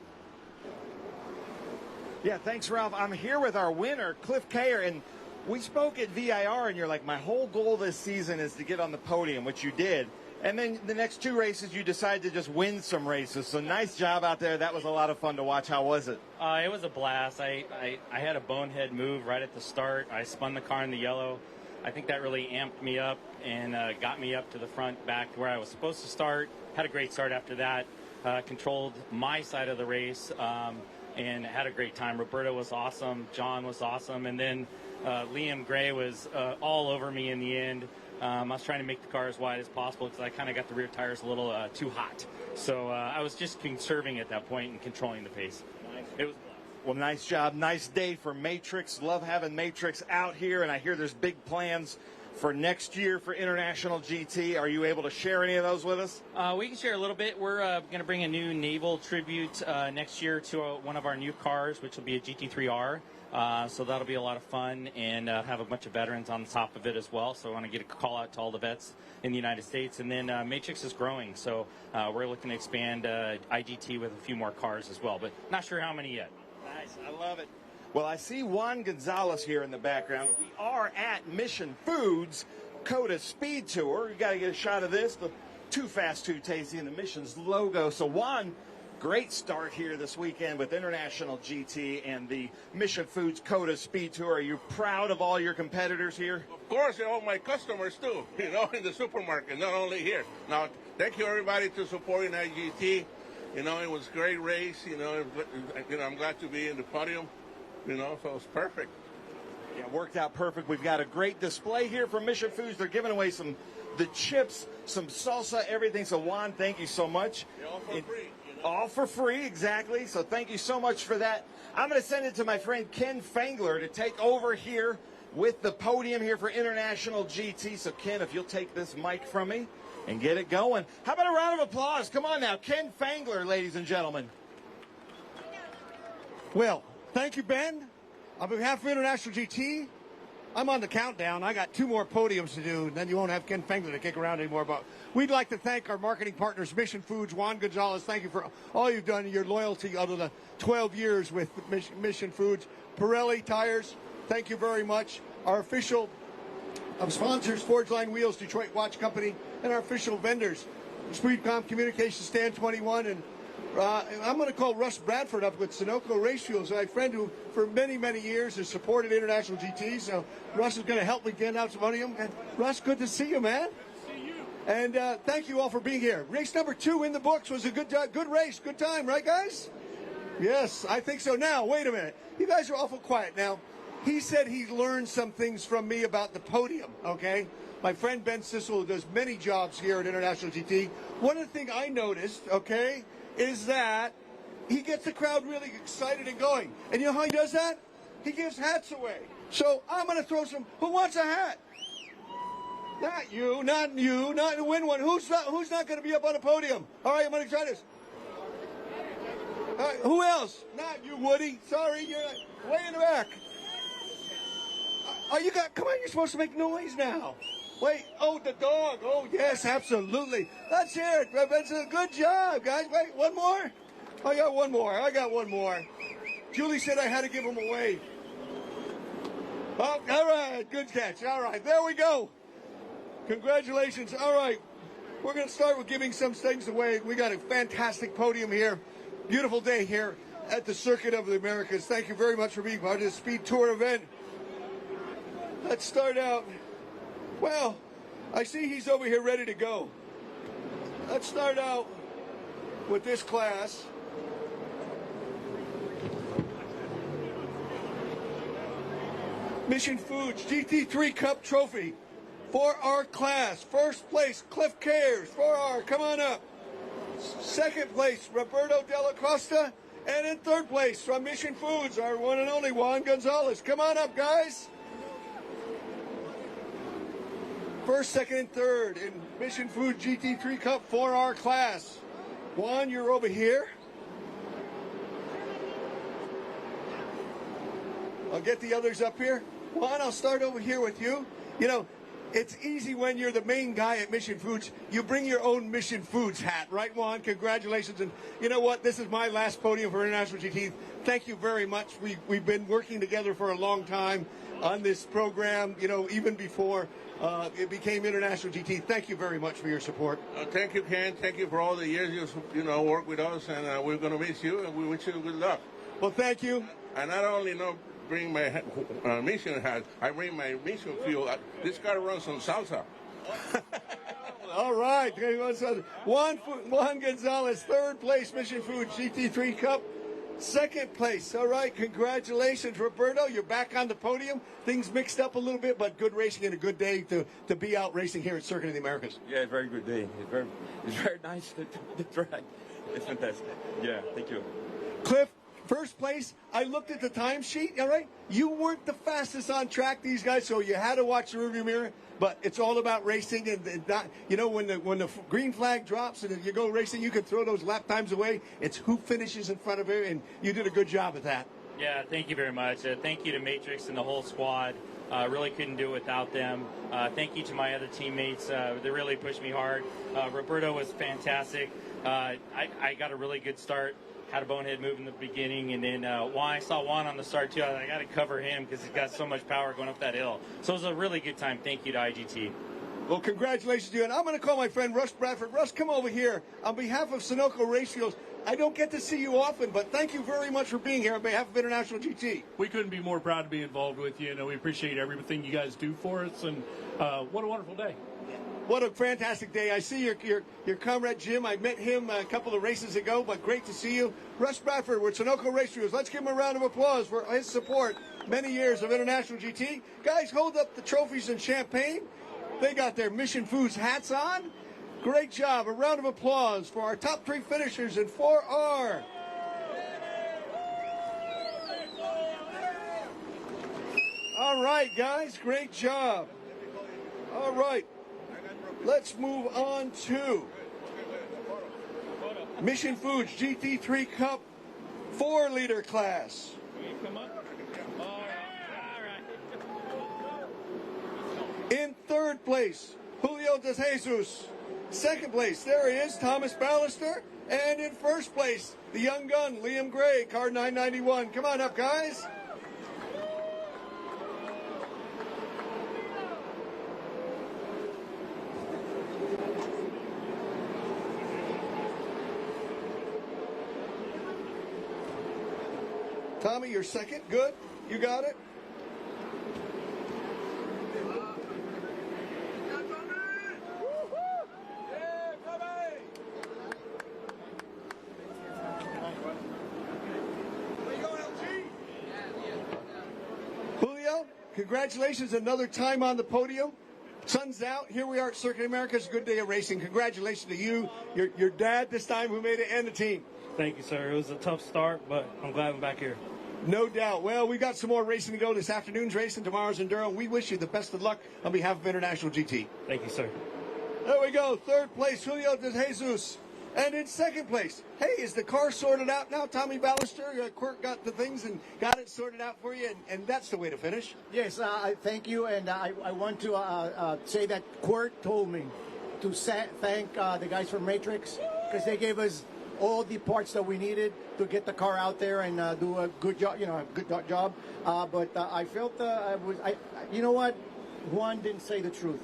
Yeah, thanks, Ralph. I'm here with our winner, Cliff Kayer, and we spoke at VIR, and you're like, my whole goal this season is to get on the podium, which you did. And then the next 2 races, you decided to just win some races. So nice job out there. That was a lot of fun to watch. How was it? It was a blast. I had a bonehead move right at the start. I spun the car in the yellow. I think that really amped me up and got me up to the front, back to where I was supposed to start. Had a great start after that. Controlled my side of the race and had a great time. Roberto was awesome. John was awesome. And then Liam Gray was all over me in the end. I was trying to make the car as wide as possible because I kind of got the rear tires a little too hot. So I was just conserving at that point and controlling the pace. It was well, nice job. Nice day for Matrix. Love having Matrix out here, and I hear there's big plans for next year for International GT. Are you able to share any of those with us? We can share a little bit. We're going to bring a new naval tribute next year to one of our new cars, which will be a GT3R. So that'll be a lot of fun, and have a bunch of veterans on the top of it as well. So I want to get a call out to all the vets in the United States. And then Matrix is growing, so we're looking to expand IGT with a few more cars as well, but not sure how many yet. Nice. I love it. Well, I see Juan Gonzalez here in the background. We are at Mission Foods COTA SpeedTour. You got to get a shot of this. The Too Fast, Too Tasty and the Mission's logo. So Juan, great start here this weekend with International GT and the Mission Foods COTA SpeedTour. Are you proud of all your competitors here? Of course, and all my customers too, in the supermarket, not only here. Now, thank you everybody to supporting IGT. It was a great race, I'm glad to be in the podium, so it's perfect. Yeah, worked out perfect. We've got a great display here from Mission Foods. They're giving away the chips, some salsa, everything. So Juan, thank you so much. Yeah, all for free. All for free, exactly. So thank you so much for that. I'm going to send it to my friend Ken Fangler to take over here with the podium here for International GT. So Ken, if you'll take this mic from me and get it going. How about a round of applause? Come on now. Ken Fangler, ladies and gentlemen. Well, thank you, Ben. On behalf of International GT, I'm on the countdown. I got 2 more podiums to do, and then you won't have Ken Fangler to kick around anymore. But we'd like to thank our marketing partners, Mission Foods, Juan Gonzalez. Thank you for all you've done, your loyalty out of the 12 years with Mission Foods. Pirelli Tires, thank you very much. Our official sponsors, Forgeline Wheels, Detroit Watch Company, and our official vendors, SpeedCom Communications, Stand 21, and I'm going to call Russ Bradford up with Sunoco Race Fuels, my friend who for many, many years has supported International GT. So Russ is going to help me get out some money. And Russ, good to see you, man. And thank you all for being here. Race number 2 in the books was a good race, good time, right, guys? Yes, I think so. Now, wait a minute. You guys are awful quiet now. He said he learned some things from me about the podium, okay? My friend Ben Sissel does many jobs here at International GT. One of the things I noticed, okay, is that he gets the crowd really excited and going. And you know how he does that? He gives hats away. So I'm going to throw some. Who wants a hat? Not you, not you, not to win one. Who's not going to be up on the podium? All right, I'm going to try this. All right, who else? Not you, Woody. Sorry, you're way in the back. Oh, come on, you're supposed to make noise now. Wait, oh, the dog. Oh, yes, absolutely. Let's hear it. That's a good job, guys. Wait, one more? I got one more. Julie said I had to give them away. Oh, all right, good catch. All right, there we go. Congratulations. All right, we're going to start with giving some things away. We got a fantastic podium here. Beautiful day here at the Circuit of the Americas. Thank you very much for being part of this Speed Tour event. Let's start out. Well, I see he's over here ready to go. Let's start out with this class. Mission Foods GT3 Cup Trophy for our class. First place, Cliff Cares, 4R, come on up. Second place, Roberto Della Costa. And in third place, from Mission Foods, our one and only Juan Gonzalez. Come on up, guys. First, second, and third in Mission Foods GT3 Cup 4R class. Juan, you're over here. I'll get the others up here. Juan, I'll start over here with you. You know, it's easy when you're the main guy at Mission Foods. You bring your own Mission Foods hat, right, Juan? Congratulations. And you know what? This is my last podium for International GT. Thank you very much. We've been working together for a long time on this program, you know, even before it became International GT. Thank you very much for your support. Thank you, Ken. Thank you for all the years you work with us, and we're going to miss you, and we wish you good luck. Well, thank you. I not only bring my mission hat, I bring my mission fuel. This car runs on salsa. All right. Juan Gonzalez, third place, Mission Foods GT3 Cup. Second place. All right. Congratulations, Roberto. You're back on the podium. Things mixed up a little bit, but good racing and a good day to be out racing here at Circuit of the Americas. Yeah, very good day. It's very nice to track. It's fantastic. Yeah, thank you. Cliff, first place. I looked at the timesheet, all right? You weren't the fastest on track, these guys, so you had to watch the rearview mirror. But it's all about racing, and not, you know, when the green flag drops and you go racing, you can throw those lap times away. It's who finishes in front of you, and you did a good job at that. Yeah, thank you very much. Thank you to Matrix and the whole squad. Really couldn't do it without them. Thank you to my other teammates. They really pushed me hard. Roberto was fantastic. I got a really good start. Had a bonehead move in the beginning, and then I saw Juan on the start too. I got to cover him because he's got so much power going up that hill. So it was a really good time. Thank you to IGT. Well, congratulations to you. And I'm going to call my friend Russ Bradford. Russ, come over here. On behalf of Sunoco Race Fuels, I don't get to see you often, but thank you very much for being here on behalf of International GT. We couldn't be more proud to be involved with you. We appreciate everything you guys do for us, and what a wonderful day. What a fantastic day. I see your comrade Jim. I met him a couple of races ago, but great to see you. Russ Bradford with Sunoco Race Fuels. Let's give him a round of applause for his support. Many years of International GT. Guys, hold up the trophies and champagne. They got their Mission Foods hats on. Great job. A round of applause for our top 3 finishers in 4R. All right, guys. Great job. All right. Let's move on to Mission Foods GT3 Cup 4-liter class. In third place, Julio De Jesus. Second place, there he is, Thomas Ballister. And in first place, the young gun, Liam Gray, car 991. Come on up, guys. Tommy, you're second. Good. You got it. congratulations, another time on the podium. Sun's out. Here we are at Circuit America. It's a good day of racing. Congratulations to you, your dad this time who made it, and the team. Thank you, sir. It was a tough start, but I'm glad I'm back here. No doubt. Well, we got some more racing to go. This afternoon's racing, tomorrow's Enduro. We wish you the best of luck on behalf of International GT. Thank you, sir. There we go. Third place, Julio de Jesus. And in second place, hey, is the car sorted out now? Tommy Ballister, Quirk got the things and got it sorted out for you, and that's the way to finish. Yes, thank you, and I want to say that Quirk told me to thank the guys from Matrix, because they gave us all the parts that we needed to get the car out there and do a good job, a good job. But I felt you know what? Juan didn't say the truth.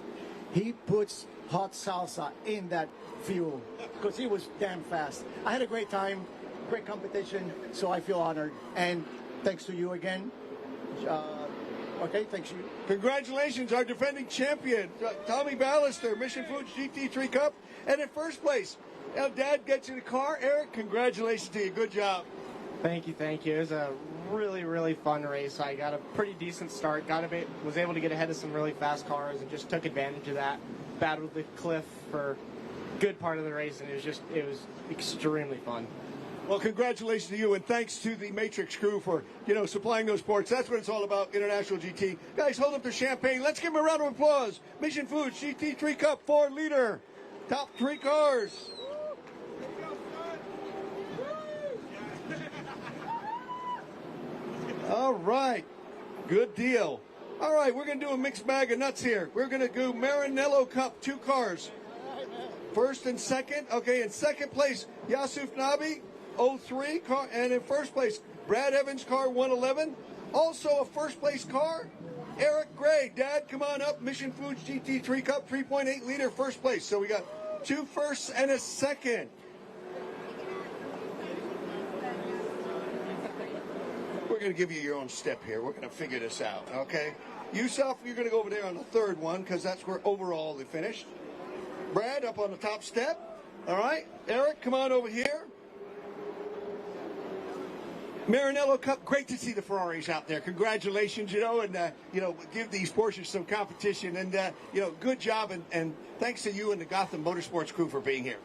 He puts hot salsa in that fuel because he was damn fast. I had a great time, great competition, so I feel honored. And thanks to you again. Okay, thanks you. Congratulations, our defending champion, Tommy Ballister, Mission Foods GT3 Cup. And in first place, now Dad gets you the car. Eric, congratulations to you. Good job. Thank you, thank you. It was a really, really fun race. I got a pretty decent start. Was able to get ahead of some really fast cars and just took advantage of that. Battled the cliff for a good part of the race, and it was extremely fun. Well, congratulations to you, and thanks to the Matrix crew for, supplying those parts. That's what it's all about, International GT. Guys, hold up the champagne. Let's give them a round of applause. Mission Foods GT3 Cup 4-liter. Top 3 cars. All right. Good deal. All right, we're going to do a mixed bag of nuts here. We're going to do Maranello Cup, 2 cars. First and second. Okay, in second place, Yasuf Nabi, 03 car. And in first place, Brad Evans, car 111. Also a first place car, Eric Gray. Dad, come on up. Mission Foods GT3 Cup, 3.8 liter, first place. So we got 2 firsts and a second. We're going to give you your own step here. We're going to figure this out, okay? Yusuf, you're going to go over there on the third one because that's where overall they finished. Brad, up on the top step. All right. Eric, come on over here. Maranello Cup, great to see the Ferraris out there. Congratulations, and, give these Porsches some competition. And, good job, and thanks to you and the Gotham Motorsports crew for being here.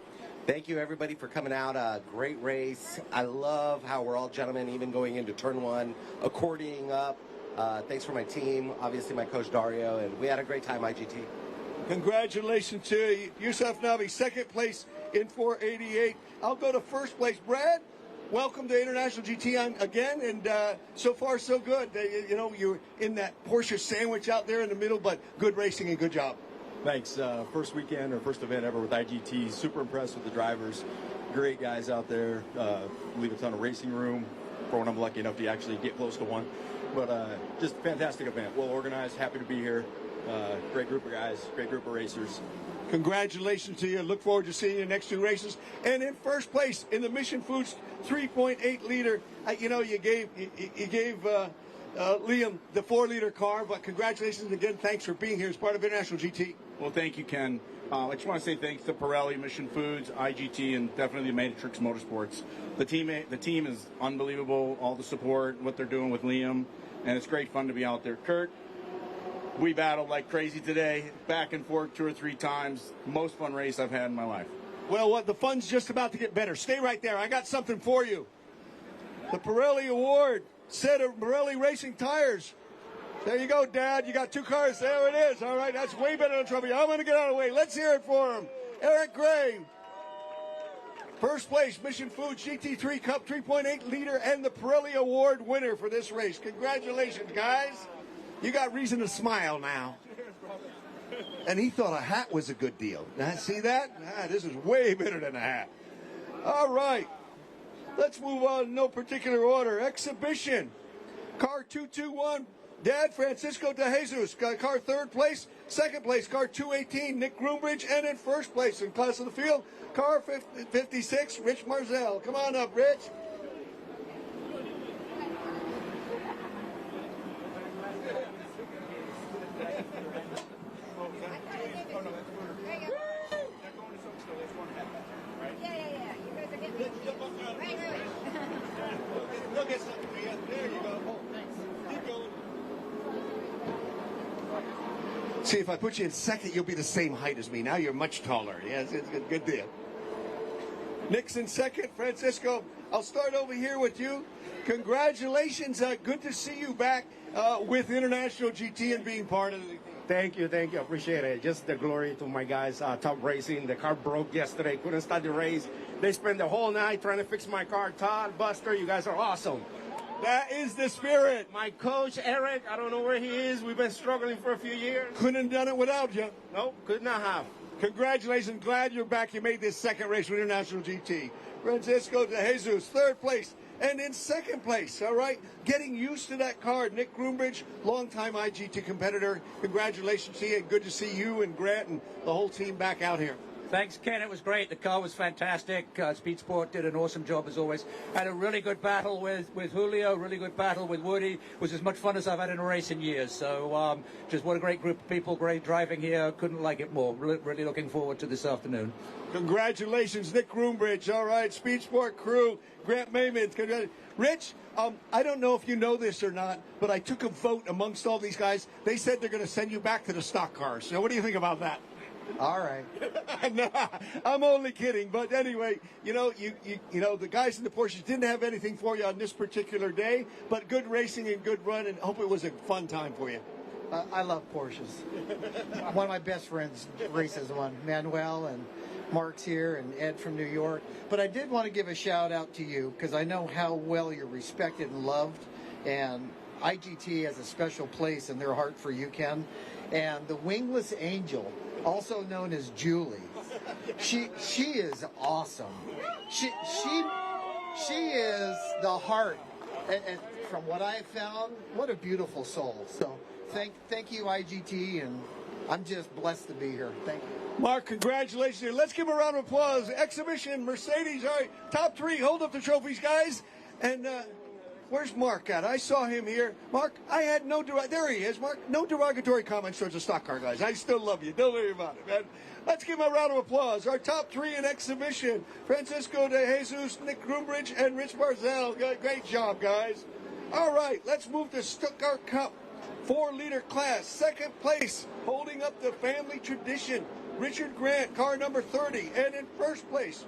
Thank you, everybody, for coming out. Great race. I love how we're all gentlemen, even going into turn 1, accordioning up. Thanks for my team, obviously my coach Dario, and we had a great time, IGT. Congratulations to Yusuf Nabi, second place in 488. I'll go to first place. Brad, welcome to International GT again, and so far so good. You're in that Porsche sandwich out there in the middle, but good racing and good job. Thanks. First weekend or first event ever with IGT. Super impressed with the drivers. Great guys out there. Leave a ton of racing room for when I'm lucky enough to actually get close to one. But just fantastic event. Well organized. Happy to be here. Great group of guys. Great group of racers. Congratulations to you. Look forward to seeing you next 2 races. And in first place in the Mission Foods 3.8 liter, you gave Liam the 4-liter car. But congratulations again. Thanks for being here as part of International GT. Well, thank you, Ken. I just want to say thanks to Pirelli, Mission Foods, IGT, and definitely Matrix Motorsports. The team is unbelievable. All the support, what they're doing with Liam, and it's great fun to be out there. Kurt, we battled like crazy today, back and forth 2 or 3 times. Most fun race I've had in my life. Well, the fun's just about to get better. Stay right there. I got something for you. The Pirelli Award, set of Pirelli Racing tires. There you go, Dad. You got 2 cars. There it is. All right, that's way better than trouble. I'm going to get out of the way. Let's hear it for him. Eric Gray. First place, Mission Foods GT3 Cup 3.8 liter and the Pirelli Award winner for this race. Congratulations, guys. You got reason to smile now. And he thought a hat was a good deal. See that? This is way better than a hat. All right. Let's move on. No particular order. Exhibition. Car 221. Dad, Francisco de Jesus, car 3rd place. 2nd place, car 218, Nick Groombridge. And in 1st place in class of the field, car 56, Rich Marzell. Come on up, Rich. There you go. Keep going. See, if I put you in second, you'll be the same height as me. Now you're much taller. Yes, it's a good deal. Nick's in second. Francisco, I'll start over here with you. Congratulations. Good to see you back with International GT and being part of the... Thank you. Appreciate it. Just the glory to my guys, Top Racing. The car broke yesterday. Couldn't start the race. They spent the whole night trying to fix my car. Todd, Buster, you guys are awesome. That is the spirit. My coach, Eric, I don't know where he is. We've been struggling for a few years. Couldn't have done it without you. Nope, could not have. Congratulations. Glad you're back. You made this second race with International GT. Francisco de Jesus, third place. And in second place, all right, getting used to that car, Nick Groombridge, longtime IGT competitor. Congratulations to you, and good to see you and Grant and the whole team back out here. Thanks, Ken. It was great. The car was fantastic. Speed Sport did an awesome job as always. Had a really good battle with Julio, really good battle with Woody. It was as much fun as I've had in a race in years. So just what a great group of people, great driving here. Couldn't like it more. Really looking forward to this afternoon. Congratulations, Nick Groombridge. All right, Speed Sport crew, Grant Maymans. Rich, I don't know if you know this or not, but I took a vote amongst all these guys. They said they're going to send you back to the stock cars. So what do you think about that? All right. No, I'm only kidding. But anyway, you know, the guys in the Porsches didn't have anything for you on this particular day, but good racing and good run, and hope it was a fun time for you. I love Porsches. One of my best friends races one, Manuel, and Mark's here, and Ed from New York. But I did want to give a shout out to you because I know how well you're respected and loved, and IGT has a special place in their heart for you, Ken. And the Wingless Angel, also known as Julie, she is awesome. She is the heart, and from what I found, what a beautiful soul. So thank you, IGT, and I'm just blessed to be here. Thank you. Mark, congratulations. Let's give a round of applause. Exhibition, Mercedes, all right, top three. Hold up the trophies, guys. And where's Mark at? I saw him here. Mark, I had there he is, Mark. No derogatory comments towards the stock car guys. I still love you. Don't worry about it, man. Let's give him a round of applause. Our top three in exhibition, Francisco de Jesus, Nick Groombridge, and Rich Barzell. Great job, guys. All right, let's move to Stuttgart Cup 4-liter class. Second place, holding up the family tradition, Richard Grant, car number 30. And in first place,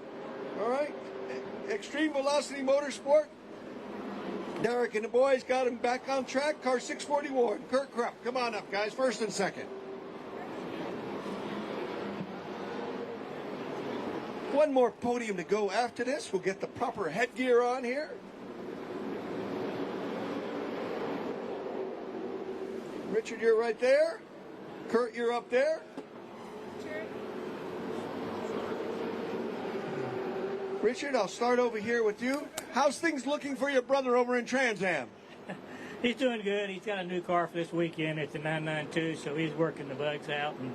all right, Extreme Velocity Motorsport, Derek and the boys got him back on track. Car 641. Kurt Krupp, come on up, guys. First and second. One more podium to go after this. We'll get the proper headgear on here. Richard, you're right there. Kurt, you're up there. Richard, I'll start over here with you. How's things looking for your brother over in Trans Am? He's doing good. He's got a new car for this weekend. It's a 992, so he's working the bugs out and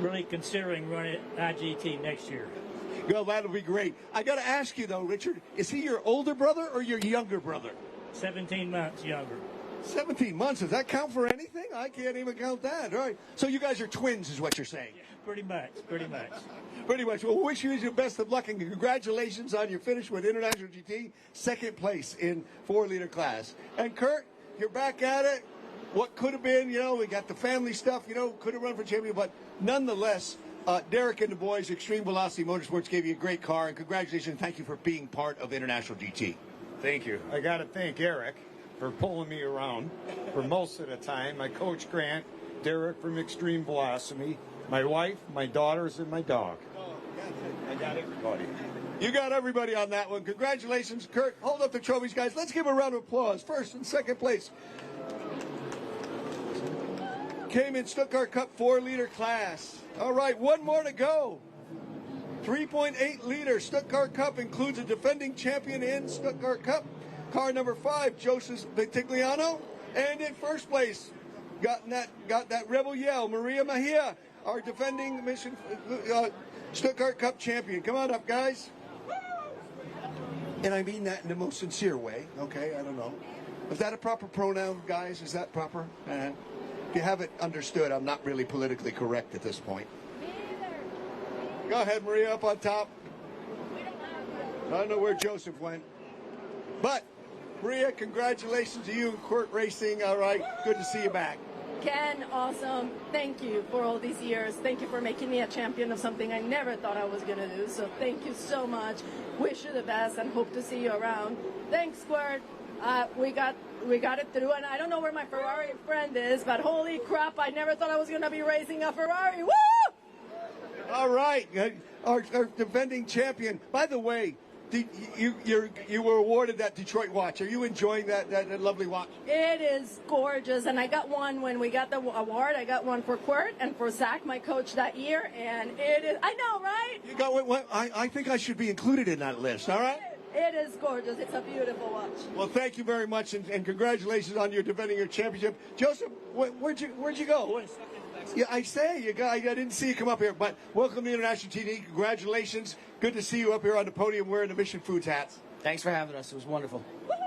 really considering running IGT next year. Well, that'll be great. I got to ask you, though, Richard, is he your older brother or your younger brother? 17 months younger. 17 months? Does that count for anything? I can't even count that. All right. So you guys are twins is what you're saying? Yeah, pretty much. Pretty much. Well, wish you the best of luck and congratulations on your finish with International GT. Second place in 4-liter class. And Kurt, you're back at it. What could have been, we got the family stuff, could have run for champion, but nonetheless, Derek and the boys, Extreme Velocity Motorsports, gave you a great car, and congratulations. Thank you for being part of International GT. Thank you. I got to thank Eric for pulling me around for most of the time. My coach Grant, Derek from Extreme Velocity, my wife, my daughters, and my dog. I got everybody. You got everybody on that one. Congratulations, Kurt. Hold up the trophies, guys. Let's give a round of applause. First and second place came in Stuttgart Cup 4-liter class. All right, one more to go. 3.8 liter Stuttgart Cup includes a defending champion in Stuttgart Cup. Car number 5, Joseph Vitigliano. And in first place, got that rebel yell, Maria Mejia, our defending Mission Stuttgart Cup champion. Come on up, guys. And I mean that in the most sincere way, okay? I don't know. Is that a proper pronoun, guys? Is that proper? If you haven't understood, I'm not really politically correct at this point. Go ahead, Maria, up on top. I don't know where Joseph went. But, Maria, congratulations to you in Court Racing. All right, good to see you back. Ken, awesome. Thank you for all these years. Thank you for making me a champion of something I never thought I was going to do. So thank you so much. Wish you the best and hope to see you around. Thanks, Squirt. We got it through, and I don't know where my Ferrari friend is, but holy crap, I never thought I was going to be racing a Ferrari. Woo! All right, our defending champion. By the way, you were awarded that Detroit watch. Are you enjoying that lovely watch? It is gorgeous, and I got one when we got the award. I got one for Quirt and for Zach, my coach that year, and it is. I know, right? You got one. I think I should be included in that list. All right. It is gorgeous. It's a beautiful watch. Well, thank you very much, and congratulations on your defending your championship, Joseph. Where'd you go? Yeah, I didn't see you come up here, but welcome to International TV. Congratulations. Good to see you up here on the podium wearing the Mission Foods hats. Thanks for having us. It was wonderful.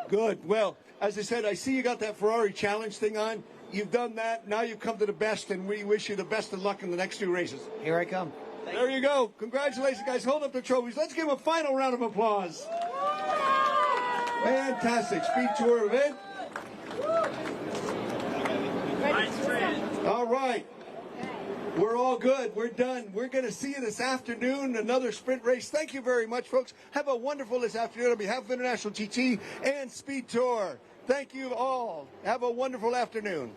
Good. Well, as I said, I see you got that Ferrari challenge thing on. You've done that. Now you've come to the best, and we wish you the best of luck in the next 2 races. Here I come. There you go. Congratulations, guys. Hold up the trophies. Let's give them a final round of applause. Fantastic speed tour event. All right. We're all good. We're done. We're going to see you this afternoon, another sprint race. Thank you very much, folks. Have a wonderful this afternoon on behalf of International GT and Speed Tour. Thank you all. Have a wonderful afternoon.